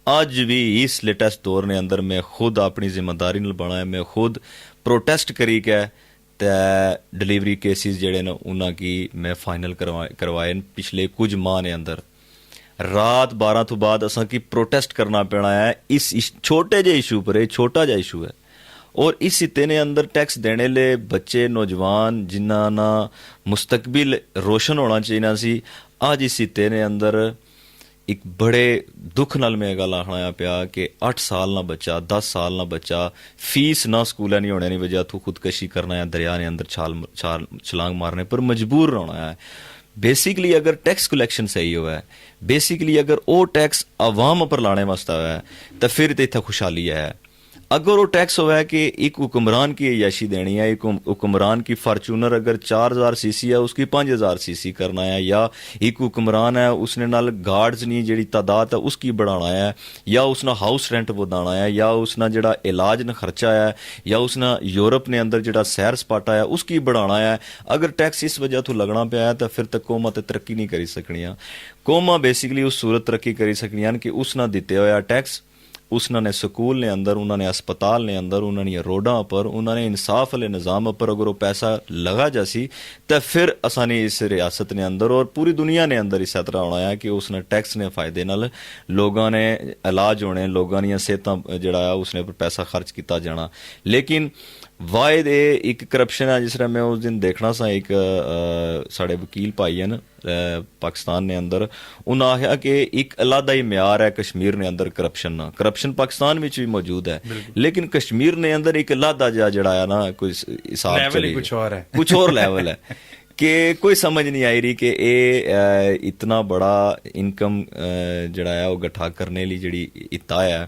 ਅੱਜ ਵੀ ਇਸ ਲੇਟੈਸਟ ਦੌਰ ਨੇ ਅੰਦਰ ਮੈਂ ਖੁਦ ਆਪਣੀ ਜ਼ਿੰਮੇਦਾਰੀ ਨਾਲ ਬਣਾਇਆ, ਮੈਂ ਖੁਦ ਪ੍ਰੋਟੈਸਟ ਕਰੀ ਕੇ ਤੇ ਡਿਲੀਵਰੀ ਕੇਸਿਸ ਜਿਹੜੇ ਨੇ ਉਹਨਾਂ ਕੀ ਮੈਂ ਫਾਈਨਲ ਕਰਵਾਏ ਪਿਛਲੇ ਕੁਝ ਮਾਹ ਨੇ ਅੰਦਰ। ਰਾਤ 12 ਤੋਂ ਬਾਅਦ ਅਸਾਂ ਕੀ ਪ੍ਰੋਟੈਸਟ ਕਰਨਾ ਪੈਣਾ ਹੈ ਇਸ ਛੋਟੇ ਜਿਹੇ ਇਸ਼ੂ ਪਰ। ਇਹ ਛੋਟਾ ਜਿਹਾ ਇਸ਼ੂ ਹੈ और इस सिते ने अंदर टैक्स देने ले बच्चे नौजवान जिन्हां ना मुस्तकबिल रोशन होना चाहिए सी, आज इस सिते ने अंदर एक बड़े दुख नाल मैं गल आखना पिया कि 8 साल ना बच्चा 10 साल ना बच्चा फीस ना स्कूल नहीं होने की वजह तो खुदकशी करना है, दरिया ने अंदर छलांग मारने पर मजबूर होना है। बेसिकली अगर टैक्स कलैक्शन सही हुआ है, बेसिकली अगर वो टैक्स आवाम पर लाने वास्ते हुआ है तो फिर तो इतना खुशहाली है। अगर वो टैक्स हुआ है कि एक हुक्मरान की अयाशी देनी है, एक हुक्मरान की फार्चूनर अगर 4000 सीसी है उसकी 5000 सीसी करना है, या एक हुक्मरान है उसने नाल गार्ड्स नहीं जी तादाद है उसकी बढ़ाना है, या उसना हाउस रेंट बढ़ाना है, या उसना जड़ा इलाज न खर्चा है, या उसना यूरोप ने अंदर जड़ा सैर सपाटा है उसकी बढ़ाना है। अगर टैक्स इस वजह तो लगना पाया है तो फिर तक कौमां ते तरक्की नहीं करी सकनी। कौमां बेसिकली उस सूरत तरक्की करी सकनी कि उसना दिते होया टैक्स, उसने स्कूल ने अंदर, उन्होंने अस्पताल ने अंदर, उन्होंने रोडां पर, उन्होंने इंसाफ वाले निज़ाम पर अगर वो पैसा लगा जासी तो फिर असानी इस रियासत ने अंदर और पूरी दुनिया ने अंदर इस तरह होना है कि उसने टैक्स ने फायदे नाल लोगों ने इलाज होने, लोगों दी सेहतां जड़ा उसने पर पैसा खर्च किया जाना। लेकिन वायद एक करप्शन है जिस तरह मैं उस दिन देखना सा, एक साढ़े वकील भाई हैं पाकिस्तान ने अंदर, उन्हें आख्या कि एक अलहदा ही म्यार है कश्मीर ने अंदर करप्शन ना, करप्शन पाकिस्तान में भी मौजूद है लेकिन कश्मीर ने अंदर एक अलहदा जड़ा है ना कोई हिसाब चले कुछ और लेवल है कि कोई समझ नहीं आई रही कि ये इतना बड़ा इनकम जड़ा है वो गठा करने लिए जड़ी इता है,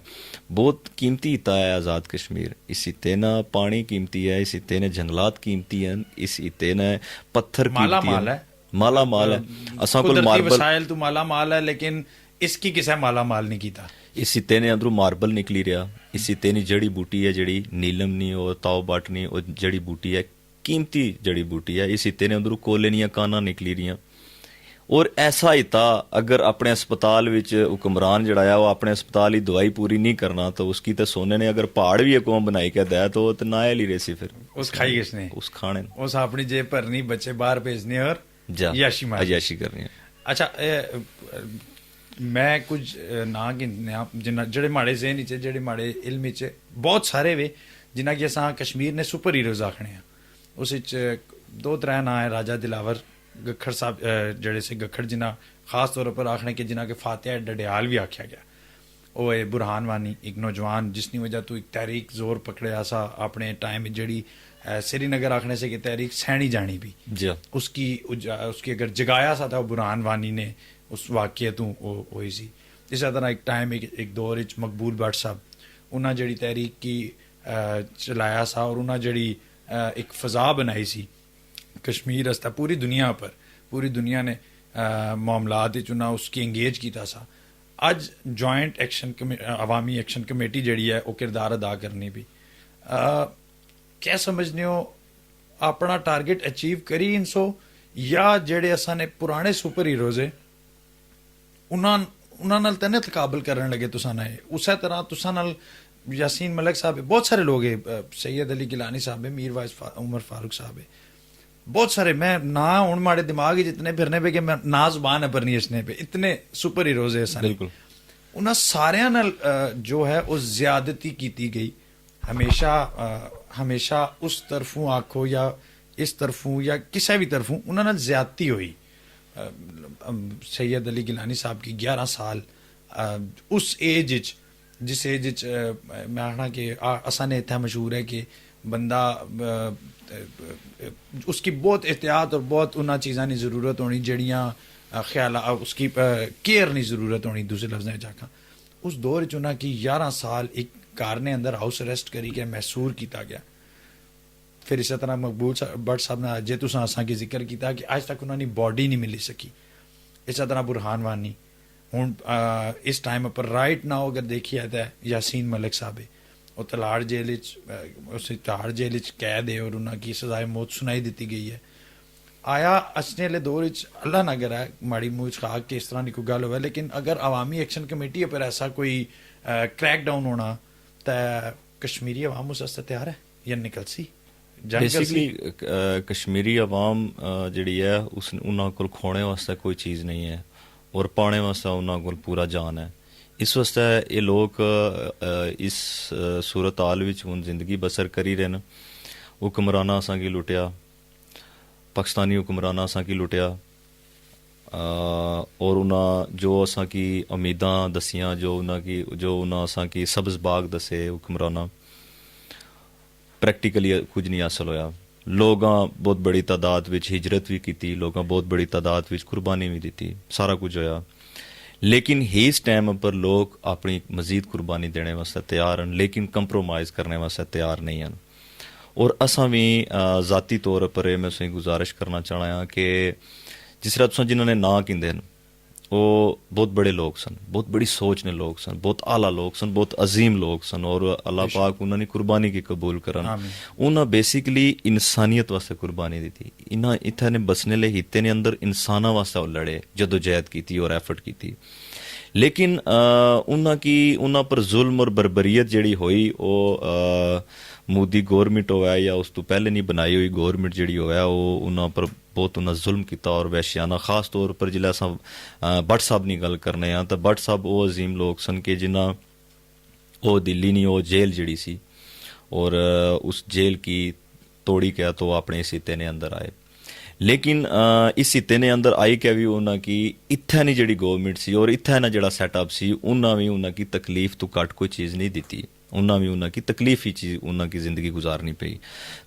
बहुत कीमती इता है आज़ाद कश्मीर। इस इते ना पानी कीमती है, इस इते ने जंगलात कीमती हैं, इस इते ने पत्थर कीमती है, माला माल है। असा को मार्बल वसाइल तो माला माल है लेकिन इसकी किसे माला माल नहीं कीता। इस सिते ने अंदरों मार्बल निकली रहा, इस सिते नी जड़ी बूटी है जड़ी नीलम नहीं और ताओ बट नहीं और जड़ी बूटी है कीमती जड़ी बूटी है। इस सिते ने अंदरों कोले नी काना निकली रही और ऐसा हिता अगर अपने अस्पताल विच हुक्मरान जड़ा है वो अपने अस्पताल ही दवाई पूरी नहीं करना तो उसकी तो सोने ने अगर पहाड़ भी कौम बनाई के दे तो नायल ही रेसी फिर उस खाई किसने, उस खाने उस अपनी जेब भरनी, बच्चे बाहर भेजने और अयाशी करनी है। अच्छा मैं कुछ ना गिनने जिन्ना जेड़े माड़े ज़हन च जेड़े माड़े इल्म च बहुत सारे वे जिन्ना कि असां कश्मीर ने सुपर हीरोज आखने हैं। उस 2-3 नां है, राजा दिलावर गखड़ साहब जेड़े से गखड़ जिन्ना खास तौर पर आखने के जिन्ना के फातिहा डडियाल भी आख्या गया, वो है बुरहान वानी एक नौजवान जिसकी वजह तो एक तहरीक जोर पकड़िया सा अपने टाइम जड़ी श्रीनगर आखने से कि तहरीक सैनी जानी भी उसकी अगर जगाया सा था बुरहान वानी ने उस वाक़े तो हुई सी। इस तरह एक टाइम एक दौर मकबूल भट्ट साहब उन्हें जड़ी तहरीक की चलाया सा और उन्हें जड़ी एक फ़ज़ा बनाई सी कश्मीर रस्ता पूरी दुनिया पर, पूरी दुनिया ने मामलात चुना उसकी इंगेज किया सा। अज जॉइंट एक्शन अवामी एक्शन कमेटी जड़ी है वो किरदार अदा करनी भी क्या समझने हो अपना टारगेट अचीव करी इनसो या जेड़े असा ने पुराने सुपर हीरोज है उन्होंने तेने तकाबल करने लगे तुसा ने उस तरह तुसा नाल यासीन मलिक साहब है, बहुत सारे लोग है, सैयद अली गिलानी साहब है, मीर वाइस उमर फारूक साहब है, बहुत सारे मैं ना हूँ माड़े दिमाग ही जितने फिरने पे कि मैं ना जुबान है पर नहीं इसने पे इतने सुपर हीरोज है बिल्कुल उन्हें सारिया नाल जो है वो ज्यादती की गई हमेशा उस तरफों आखो या इस तरफों या किसी भी तरफों उन्होंने ज्यादती हुई। सैयद अली गिलानी साहब की 11 साल उस एज जिस एज मैं आखना कि असा ने इतना मशहूर है कि बंदा उसकी बहुत एहतियात और बहुत उन्होंने चीज़ों की जरूरत होनी जड़ियाँ ख्याल उसकी केयर की जरूरत होनी दूसरे लफ्ज़ जाका उस दौर च उन्होंने की 11 साल एक कार ने अंदर हाउस अरेस्ट करी के मैसूर किया गया। फिर इस तरह मकबूल भट्ट साहब ने जे तुसा असा की जिक्र किया कि अज तक उन्होंने बॉडी नहीं मिली सकी। इस तरह बुरहान वानी ਹੁਣ ਇਸ ਟਾਈਮ ਉੱਪਰ ਰਾਈਟ ਨਾਓ ਅਗਰ ਦੇਖੀਏ ਤਾਂ ਯਾਸੀਨ ਮਲਿਕ ਸਾਹਿਬ ਹੈ, ਉਹ ਤਲਾੜ ਜੇਲ੍ਹ ਵਿੱਚ ਉਸ ਤਿਹਾੜ ਜੇਲ੍ਹ ਵਿੱਚ ਕੈਦ ਹੈ ਔਰ ਉਹਨਾਂ ਕੀ ਸਜ਼ਾਏ ਮੌਤ ਸੁਣਾਈ ਦਿੱਤੀ ਗਈ ਹੈ। ਆਇਆ ਅਸਨੇ ਵਾਲੇ ਦੌਰ ਵਿੱਚ ਅੱਲਾ ਨਾ ਕਰੇ ਮਾੜੀ ਮੂੰਹ ਖਾ ਕੇ ਇਸ ਤਰ੍ਹਾਂ ਦੀ ਕੋਈ ਗੱਲ ਹੋਵੇ, ਲੇਕਿਨ ਅਗਰ ਅਵਾਮੀ ਐਕਸ਼ਨ ਕमेटी पर ऐसा कोई क्रैक डाउन होना तो कश्मीरी अवाम उस वास्ते तैयार है या निकल सी ਬੇਸਿਕਲੀ ਕਸ਼ਮੀਰੀ ਆਵਾਮ ਜਿਹੜੀ ਹੈ ਉਸ ਉਹਨਾਂ ਕੋਲ ਖੋਣੇ ਵਾਸਤੇ ਕੋਈ ਚੀਜ਼ ਨਹੀਂ ਹੈ ਔਰ ਪਾਉਣੇ ਵਾਸਤੇ ਉਹਨਾਂ ਕੋਲ ਪੂਰਾ ਜਾਨ ਹੈ। ਇਸ ਵਾਸਤੇ ਇਹ ਲੋਕ ਇਸ ਸੂਰਤ ਹਾਲ ਵਿੱਚ ਹੁਣ ਜ਼ਿੰਦਗੀ ਬਸਰ ਕਰੀ ਰਹੇ ਨੇ। ਹੁਕਮਰਾਨਾ ਅਸਾਂ ਕੀ ਲੁੱਟਿਆ, ਪਾਕਿਸਤਾਨੀ ਹੁਕਮਰਾਨਾ ਅਸਾਂ ਕੀ ਲੁੱਟਿਆ ਔਰ ਉਹਨਾਂ ਜੋ ਅਸਾਂ ਕੀ ਉਮੀਦਾਂ ਦਸੀਆਂ, ਜੋ ਉਹਨਾਂ ਅਸਾਂ ਕੀ ਸਬਜ਼ ਬਾਗ ਦਸੇ ਹੁਕਮਰਾਨਾ, ਪ੍ਰੈਕਟੀਕਲੀ ਕੁਝ ਨਹੀਂ ਹਾਸਲ ਹੋਇਆ। ਲੋਕਾਂ ਬਹੁਤ ਬੜੀ ਤਾਦਾਦ ਵਿੱਚ ਹਿਜਰਤ ਵੀ ਕੀਤੀ, ਲੋਕਾਂ ਬਹੁਤ ਬੜੀ ਤਾਦਾਦ ਵਿੱਚ ਕੁਰਬਾਨੀ ਵੀ ਦਿੱਤੀ, ਸਾਰਾ ਕੁਝ ਹੋਇਆ। ਲੇਕਿਨ ਇਸ ਟਾਈਮ ਉੱਪਰ ਲੋਕ ਆਪਣੀ ਮਜ਼ੀਦ ਕੁਰਬਾਨੀ ਦੇਣੇ ਵਾਸਤੇ ਤਿਆਰ ਹਨ, ਲੇਕਿਨ ਕੰਪਰੋਮਾਈਜ਼ ਕਰਨੇ ਵਾਸਤੇ ਤਿਆਰ ਨਹੀਂ ਹਨ। ਔਰ ਅਸਾਂ ਵੀ ਜ਼ਾਤੀ ਤੌਰ ਉੱਪਰ ਇਹ ਮੈਂ ਤੁਸੀਂ ਗੁਜ਼ਾਰਿਸ਼ ਕਰਨਾ ਚਾਹਣਾ ਹਾਂ ਕਿ ਜਿਸ ਤਰ੍ਹਾਂ ਤੁਸੀਂ ਜਿਨ੍ਹਾਂ ਨੇ ਨਾਂ ਕਹਿੰਦੇ ਹਨ ਉਹ ਬਹੁਤ ਬੜੇ ਲੋਕ ਸਨ, ਬਹੁਤ ਬੜੀ ਸੋਚ ਨੇ ਲੋਕ ਸਨ, ਬਹੁਤ ਆਲਾ ਲੋਕ ਸਨ, ਬਹੁਤ ਅਜ਼ੀਮ ਲੋਕ ਸਨ ਔਰ ਅੱਲਾਹ ਪਾਕ ਉਹਨਾਂ ਦੀ ਕੁਰਬਾਨੀ ਕੀ ਕਬੂਲ ਕਰਨ। ਉਹਨਾਂ ਬੇਸਿਕਲੀ ਇਨਸਾਨੀਅਤ ਵਾਸਤੇ ਕੁਰਬਾਨੀ ਦਿੱਤੀ। ਇਹਨਾਂ ਇੱਥੇ ਨੇ ਬਸਨੇ ਲਈ ਹਿੱਤੇ ਨੇ ਅੰਦਰ ਇਨਸਾਨਾਂ ਵਾਸਤੇ ਉਹ ਲੜੇ, ਜਦੋਜਹਿਦ ਕੀਤੀ ਔਰ ਐਫਰਟ ਕੀਤੀ। ਲੇਕਿਨ ਉਹਨਾਂ ਪਰ ਜ਼ੁਲਮ ਔਰ ਬਰਬਰੀਅਤ ਜਿਹੜੀ ਹੋਈ ਉਹ ਮੋਦੀ ਗੌਰਮੈਂਟ ਹੋਇਆ ਜਾਂ ਉਸ ਤੋਂ ਪਹਿਲੇ ਨਹੀਂ ਬਣਾਈ ਹੋਈ ਗੌਰਮੈਂਟ ਜਿਹੜੀ ਹੋਇਆ ਉਹ ਉਹਨਾਂ ਪਰ ਬਹੁਤ ਉਹਨਾਂ ਜ਼ੁਲਮ ਕੀਤਾ ਔਰ ਵਹਿਸ਼ਿਆਨਾ। ਖਾਸ ਤੌਰ ਪਰ ਜਿਲਾ ਅਸਾਂ ਭੱਟ ਸਾਹਿਬ ਦੀ ਗੱਲ ਕਰਨੇ ਆ ਤਾਂ ਭੱਟ ਸਾਹਿਬ ਉਹ ਅਜ਼ੀਮ ਲੋਕ ਸਨ ਕਿ ਜਿਨ੍ਹਾਂ ਉਹ ਦਿੱਲੀ ਨਹੀਂ ਉਹ ਜੇਲ੍ਹ ਜਿਹੜੀ ਸੀ ਔਰ ਉਸ ਜੇਲ੍ਹ ਕੀ ਤੋੜੀ ਕਿਆ तो ਆਪਣੇ ਇਸ ਹਿੱਤੇ ਨੇ ਅੰਦਰ ਆਏ। ਲੇਕਿਨ ਇਸ ਹਿੱਤੇ ਨੇ ਅੰਦਰ ਆਈ ਕਿ ਵੀ ਉਹਨਾਂ ਕੀ ਇੱਥੇ ਨਹੀਂ ਜਿਹੜੀ ਗੌਰਮੈਂਟ ਸੀ ਔਰ ਇੱਥੇ ਨਾ ਜਿਹੜਾ ਸੈਟਅਪ ਸੀ ਉਹਨਾਂ ਵੀ ਉਹਨਾਂ ਕੀ ਤਕਲੀਫ ਤੋਂ ਘੱਟ ਕੋਈ ਚੀਜ਼ ਨਹੀਂ ਦਿੱਤੀ। ਉਹਨਾਂ ਵੀ ਉਹਨਾਂ की तकलीफ ही चीज़ ਉਹਨਾਂ की ज़िंदगी गुजारनी पई।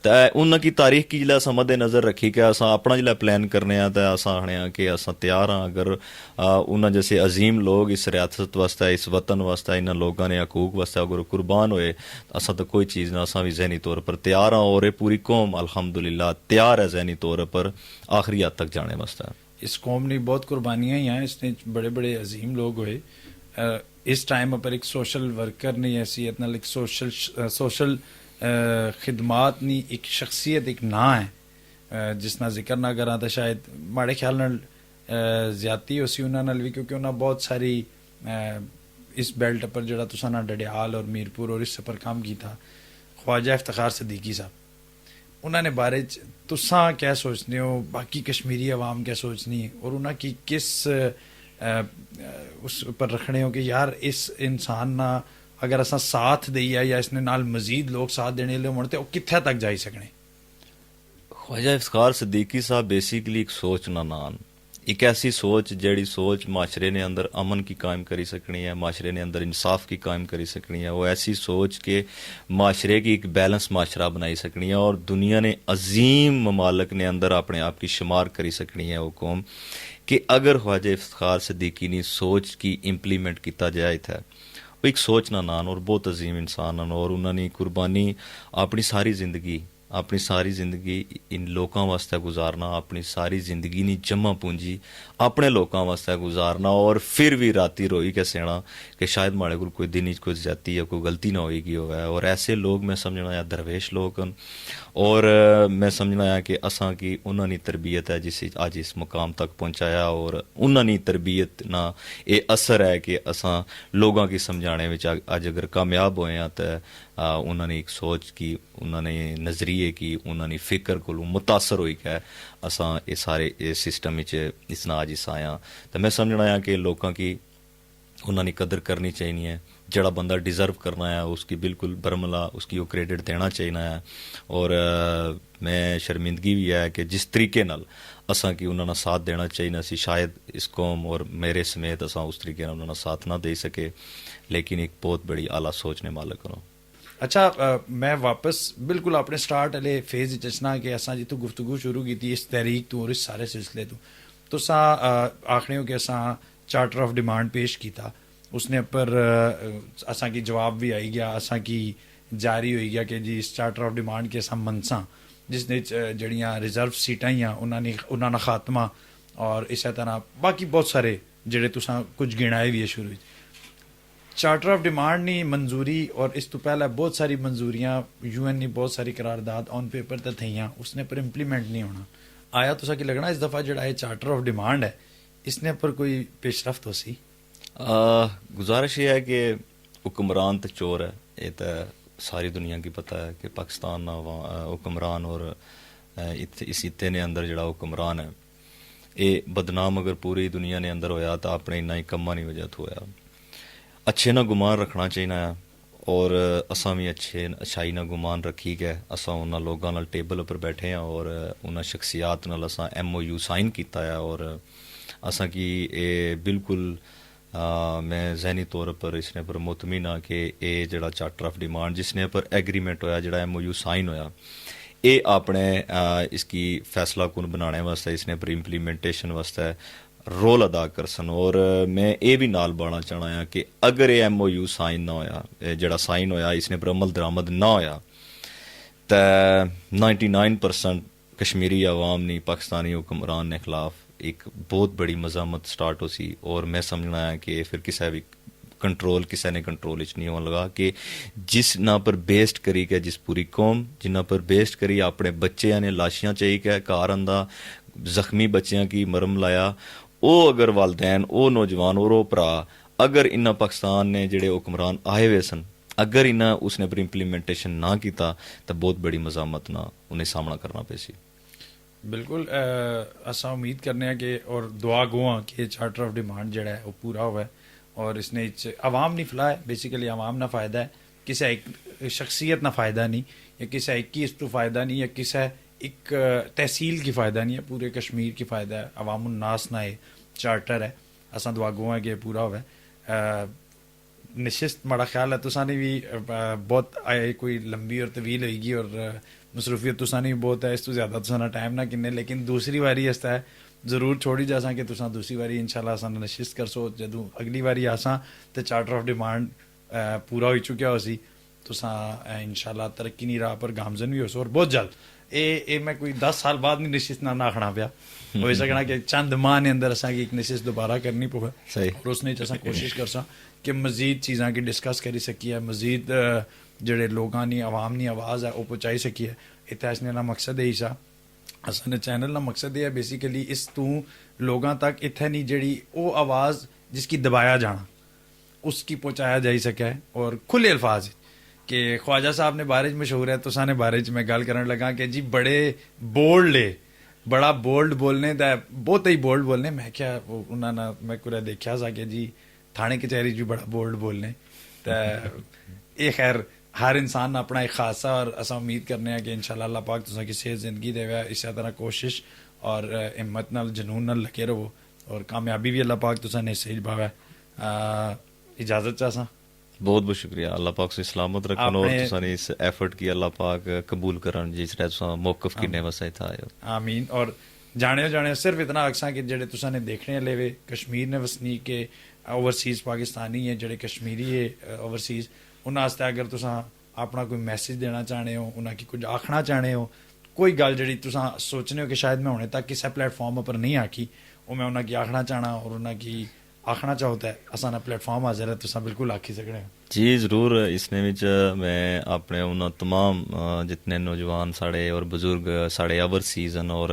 तो ਉਹਨਾਂ की तारीख की जिला असां मद्दे नज़र रखी कि असां अपना जिला प्लान करने तो असां आने कि असां तैयार हाँ अगर उन्होंने जैसे अजीम लोग इस रियासत वास्ते इस वतन वास्ते इन्होंने लोगों ने हकूक वास्ते अगर कुर्बान होए असां तो कोई चीज़ ना असां भी जहनी तौर पर तैयार हाँ और ये पूरी कौम अल्हम्दुलिल्लाह तैयार है जहनी तौर पर आखिरी हद तक जाने वास्ते। इस कौम ने बहुत कुर्बानियाँ ही हैं, इसने बड़े बड़े अजीम लोग हुए। इस टाइम पर एक सोशल वर्कर नहीं हैसीयत नाल एक सोशल खिदमात नहीं एक शख्सियत एक ना है जिस ना जिक्र ना करा तो शायद माड़े ख्याल नाल ज्यादती होसी उन्हां नाल भी, क्योंकि उन्हां बहुत सारी इस बेल्ट पर जड़ा तुसां ना डडियाल और मीरपुर और इस पर काम किया। ख्वाजा इफ्तिखार सिद्दीकी साहब उन्होंने बारे तुसां क्या सोचते हो, बाकी कश्मीरी अवाम क्या सोचनी और उन्हां की किस उस पर रखने हो कि यार इस इंसान ना अगर असा साथ दईए या इसने नाल मजीद लोग साथ देने लिए मुड़ते कित्थे तक जाई सकने। ख्वाजा इफ्तिखार सिद्दीकी साहब बेसिकली एक सोच ना नान एक ऐसी सोच जड़ी सोच माशरे ने अंदर अमन की कायम करी सकनी है, माशरे ने अंदर इंसाफ की कायम करी सकनी है। वो ऐसी सोच के माशरे की एक बैलेंस माशरा बनाई सकनी है और दुनिया ने अजीम ममालक ने अंदर अपने आप की शुमार करी सकनी है वो कौम कि अगर ख्वाजा इफ्तिखार सिद्दीकी ने सोच की इम्प्लीमेंट किया जाए था। वो एक सोच ना नान और बहुत अजीम इंसान हैं और उन्होंने कुर्बानी अपनी सारी जिंदगी इन लोगों वास्ते गुजारना, अपनी सारी जिंदगी नी जमा पूंजी अपने लोगों वास्ते गुजारना और फिर भी राती रोई के सेना कि शायद माड़े को कोई दिन कोई ज्यादती या कोई गलती ना होएगी होगा। और ऐसे लोग मैं समझना या दरवेश लोग हैं और मैं समझना है कि असां की उन्होंने तरबियत है जिस अज इस मुकाम तक पहुँचाया और उन्होंने तरबियत ना ये असर है कि असां लोगों की समझाने में अज अगर कामयाब होए हैं तो उन्होंने एक सोच की, उन्होंने नज़रिए की, उन्होंने फिक्र को मुतासर होई है असां ये सारे इस सिस्टम इस ना अज इस आया। तो मैं समझना है कि लोगों की उन्होंने कदर करनी चाहिए है, जड़ा बंदा डिज़र्व करना है उसकी बिल्कुल बरमला उसकी वो क्रेडिट देना चाहिए है। और मैं शर्मिंदगी भी है कि जिस तरीके नाल असां की उन्होंने साथ देना चाहिए सी शायद इस कौम और मेरे समेत असां उस तरीके नाल उन्होंने साथ ना दे सके, लेकिन एक बहुत बड़ी आला सोच ने मालक हो। अच्छा मैं वापस बिल्कुल अपने स्टार्ट वाले फेज चचना कि असां जितों गुफ्तगू शुरू की थी इस तहरीक तो और इस सारे सिलसिले तो तुसां आखने हो कि असां चार्टर ऑफ डिमांड पेश किया, उसने पर असां की जवाब भी आई गया, असां की जारी हो गया कि जी इस चार्टर ऑफ डिमांड के असां मनसा जिसने जड़ियाँ रिजर्व सीटां ही उन्होंने खात्मा और इस तरह बाकी बहुत सारे ਜਿਹੜੇ ਤੁਸੀਂ ਕੁਝ ਗਿਣਾਏ ਵੀ ਹੈ ਸ਼ੁਰੂ ਵਿੱਚ ਚਾਰਟਰ ਆਫ ਡਿਮਾਂਡ ਨਹੀਂ ਮਨਜ਼ੂਰੀ ਔਰ ਇਸ ਤੋਂ ਪਹਿਲਾਂ ਬਹੁਤ ਸਾਰੀ ਮਨਜ਼ੂਰੀਆਂ ਯੂਐਨ ਨੇ ਬਹੁਤ ਸਾਰੀ ਕਰਾਰਦਾਦ ਔਨ ਪੇਪਰ ਤੇ ਥਈਆਂ ਉਸਨੇ ਪਰ ਇੰਪਲੀਮੈਂਟ ਨਹੀਂ ਹੋਣਾ ਆਇਆ ਤੁਸਾਂ ਕੀ ਲੱਗਣਾ ਇਸ ਦਫਾ ਜਿਹੜਾ ਇਹ ਚਾਰਟਰ ਆਫ ਡਿਮਾਂਡ ਹੈ इसने पर कोई पेशरफ्त हो सी गुजारिश ये है कि हुक्मरान तो चोर है ये तो सारी दुनिया की पता है कि पाकिस्तान हुक्मरान और इस इत्ते ने अंदर जड़ा हुक्मरान है ये बदनाम अगर पूरी दुनिया ने अंदर होया तो अपने इन्ना ही कम्मा नहीं वजह होया अच्छे ना गुमान रखना चाहिए और असां भी अच्छाई ना गुमान रखी गए असां उन्होंने लोगों नाल टेबल पर बैठे हैं और उन्होंने शख्सियात नाल असां MOU साइन किया है और असां की ये बिल्कुल मैं जहनी तौर पर इसने पर मुतमिन हाँ कि ये जड़ा चार्टर ऑफ डिमांड जिसने पर एग्रीमेंट होया जड़ा MOU साइन होया ये अपने इसकी फैसला कुन बनाने वास्ते इसने पर इंप्लीमेंटेशन वास्ते रोल अदा कर सन और मैं ये भी नाल बाना चाहना है कि अगर ये MOU साइन ना होया जड़ा साइन होया इसने पर अमल दरामद ना होया तो 99% कश्मीरी अवाम ने पाकिस्तानी हुक्मरान ने खिलाफ एक बहुत बड़ी मजामत स्टार्ट हो सी और मैं समझना है कि फिर किसी भी कंट्रोल किसी ने कंट्रोल नहीं होने लगा कि जिस ना पर बेस्ड करी के जिस पूरी कौम जिन्ना पर बेस्ड करी अपने बच्चे ने लाशियां चाहिए के घर आंदा जख्मी बच्चियां की मरम लाया वो अगर वालदैन वो नौजवान और वो भरा अगर इन्ना पाकिस्तान ने जेड़े हुक्मरान आए हुए सन अगर इन्ना उसने पर इंप्लीमेंटेशन ना किया तो बहुत बड़ी मजामत ना उन्हें सामना करना पे सी बिल्कुल असा उम्मीद करने हैं कि और दुआ गो हाँ कि चार्टर ऑफ डिमांड जड़ा है वो पूरा हुआ है और इसने आवाम नहीं फैलाया बेसिकली आवाम ना फ़ायदा है किसी एक शख्सियत ना फ़ायदा नहीं या किसी एक की इस तो फ़ायदा नहीं या किसी एक तहसील की फ़ायदा नहीं है पूरे कश्मीर की फ़ायदा है अवामुन्नास ना ये चार्टर है असा दुआ गो है कि पूरा हुआ है निश्चित माड़ा ख्याल है तुसाने भी बहुत कोई लंबी और तवील होगी और मसरूफियत तुसानी भी बहुत है इस तो ज़्यादा तुसाना टाइम ना किन्ने लेकिन दूसरी बारी इसता है जरूर छोड़ी जासा कि तुसा दूसरी बारी इंशाल्लाह असा नशिश कर सो जदों अगली बारी आसा तो चार्टर ऑफ डिमांड पूरा हो चुका हो सी तुसा इंशाल्लाह तरक्की नहीं राह पर गामजन भी हो सो और बहुत जल्द ये मैं कोई 10 साल बाद नहीं नशिश ना आखना पाया हो सकना कि चंद माह ने अंदर असा की एक नशिश दोबारा करनी पवे और उसने असा कोशिश कर सा कि मजीद चीज़ां की डिस्कस करी सकी है मजीद ਜਿਹੜੇ ਲੋਕਾਂ ਦੀ ਆਵਾਮ ਦੀ ਆਵਾਜ਼ ਹੈ ਉਹ ਪਹੁੰਚਾਈ ਸਕੀ ਹੈ ਇਤਿਹਾਸਨੇ ਦਾ ਮਕਸਦ ਇਹ सा ਅਸਾਂ ਚੈਨਲ ਦਾ ਮਕਸਦ ਇਹ ਹੈ ਬੇਸਿਕਲੀ ਇਸ ਤੋਂ ਲੋਕਾਂ ਤੱਕ ਇੱਥੇ ਨਹੀਂ ਜਿਹੜੀ ਉਹ ਆਵਾਜ਼ जिसकी दबाया जाना उसकी पहुँचाया जा सके और खुले अल्फाज कि ख्वाजा साहब ने बारे मशहूर है तो साने बारे मैं गल करने लगा कि जी बड़े बोल्ड है बड़ा बोल्ड बोलने दा बहुत ही बोल्ड बोलने मैं क्या उन्होंने मैं कुछ देखा सा कि जी थाने कचहरी भी बड़ा बोल्ड बोलने तो ये खैर हर इंसान अपना एक खासा और असा उम्मीद करने हैं कि इंशाल्लाह अल्लाह पाक तुसा की सेहत ज़िंदगी देवे इसी तरह कोशिश और हिम्मत नाल जनून नाल लगे रहो और कामयाबी भी अल्लाह पाक तुसा ने सही भावे इजाज़त चाहसा बहुत बहुत शुक्रिया अल्लाह पाक से सलामत रखन और तुसाने इस एफर्ट की अल्लाह पाक कबूल करन जिस तरह तुसा मौकफ किने वसे था आमीन और जाने सिर्फ इतना अक्सा कि जेडे तुसा ने देखने लेवे कश्मीर ने वसनीक के ओवरसीज़ पाकिस्तानी है जेडे कश्मीरी है ओवरसीज़ उन्होंने अगर तुसा अपना कोई मैसेज देना चाहते हो उन्हें कुछ आखना चाहते हो कोई गल जी तुसा सोचने हो कि शायद मैं होने तक किसी प्लेटफॉर्म पर नहीं आखी वो मैं उन्हें आखना चाहना और उन्हें आखना चाहता है असाना प्लेटफॉर्म हाजिर है तुसा बिल्कुल आखी सकते हो जी ज़रूर इसने विच मैं अपने उन्होंने तमाम जितने नौजवान साढ़े और बुजुर्ग साढ़े ओवरसीज़ और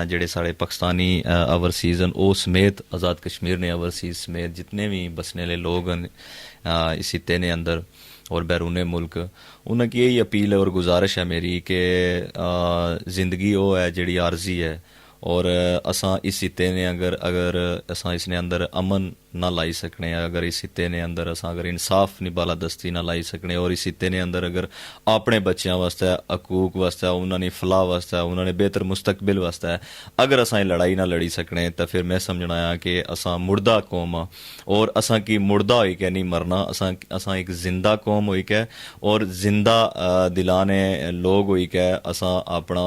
जेड़े साढ़े पाकिस्तानी ओवरसीज़ वो समेत आज़ाद कश्मीर ने ओवरसीज़ समेत जितने भी बसने वाले लोग इस खित्ते ने अंदर और बैरून मुल्क उन्हें की यही अपील है और गुजारिश है मेरी कि ज़िंदगी वो है जिहड़ी आरजी है और असां इस खित्ते ने अगर असां इसने अंदर अमन ना लाई सकने अगर इस खित्ते ने अंदर असां अगर इंसाफ नी बालादस्ती ना लाई सकने और इस खित्ते ने अंदर अगर अपने बच्चों वास्ते हकूक वास्ते उन्होंने फलाह वास्ते उन्होंने बेहतर मुस्तकबिल वास्ते अगर असां लड़ाई ना लड़ी सकने तो फिर मैं समझना है कि असां मुर्दा कौम आ और असां की मुर्दा होई के नहीं मरना असां एक जिंदा कौम होई के और जिंदा दिलाने लोग होई के असां अपना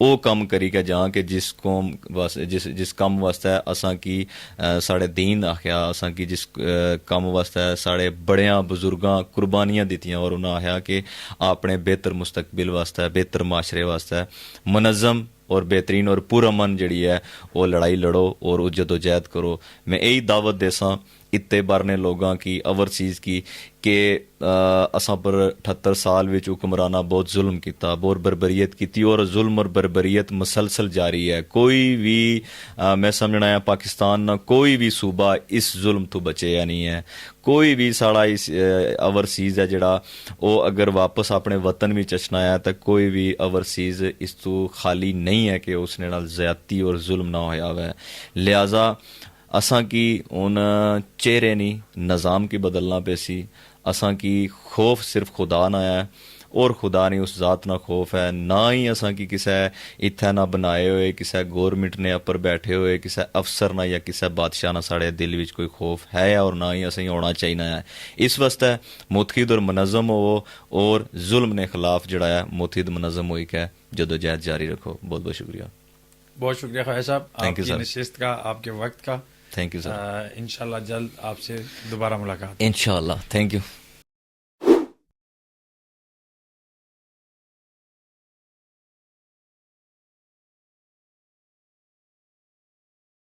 वो कम करी के जां कि जिस कौम वास्ते जिस कम वास्ते असां की साढ़े दीन आख्या असां की जिस कम वास्ते साढ़े बड़ियां बुजुर्गां कुर्बानियां दित्तियां और उन्हें आख्या कि अपने बेहतर मुस्तकबिल वास्ते बेहतर माशरे वास्ते मुनज़्ज़म और बेहतरीन और पुरअमन जिहड़ी है वो लड़ाई लड़ो और जदोजहद करो। मैं यही दावत देसां इत्ते बारने लोगां की ओवरसीज़ की कि असां पर 78 साल विच हुक्मराना बहुत जुल्म किया, बहुत बरबरीयत की, और जुल्म और बरबरीयत मुसलसल जारी है। कोई भी मैं समझना है पाकिस्तान ना कोई भी सूबा इस जुल्म तो बचे या नहीं है। कोई भी साड़ा इस ओवरसीज़ है जड़ा वो अगर वापस अपने वतन में चचना है तो कोई भी ओवरसीज़ इस तो खाली नहीं है कि उसने नाल ज़्यादती और जुल्म ना होया हुआ। लिहाजा असां की उन चेहरे नहीं निज़ाम की बदलना पैसी। असां की खौफ सिर्फ खुदा ना है और खुदा नहीं उस ज़ात ना खौफ है। ना ही असां की किसी इत्थे ना बनाए हुए किसी गौरमेंट ने अपर बैठे हुए किसी अफसर ना या किसी बादशाह ना साढ़े दिल विच कोई खौफ है और ना ही असें होना चाहिए है। इस वास्ते मुतहिद और मनज़म हो और जुल्म ने खिलाफ जड़ा है मुतहिद मनज़म होई के जदोजहद जारी रखो। बहुत बहुत शुक्रिया। बहुत शुक्रिया ख्वाजा साहब, Thank you, आपकी sir. नशिस्त का, आपके वक्त का। Thank you sir. इंशाल्लाह जल्द आपसे दोबारा मुलाकात। इंशाल्लाह। Thank you.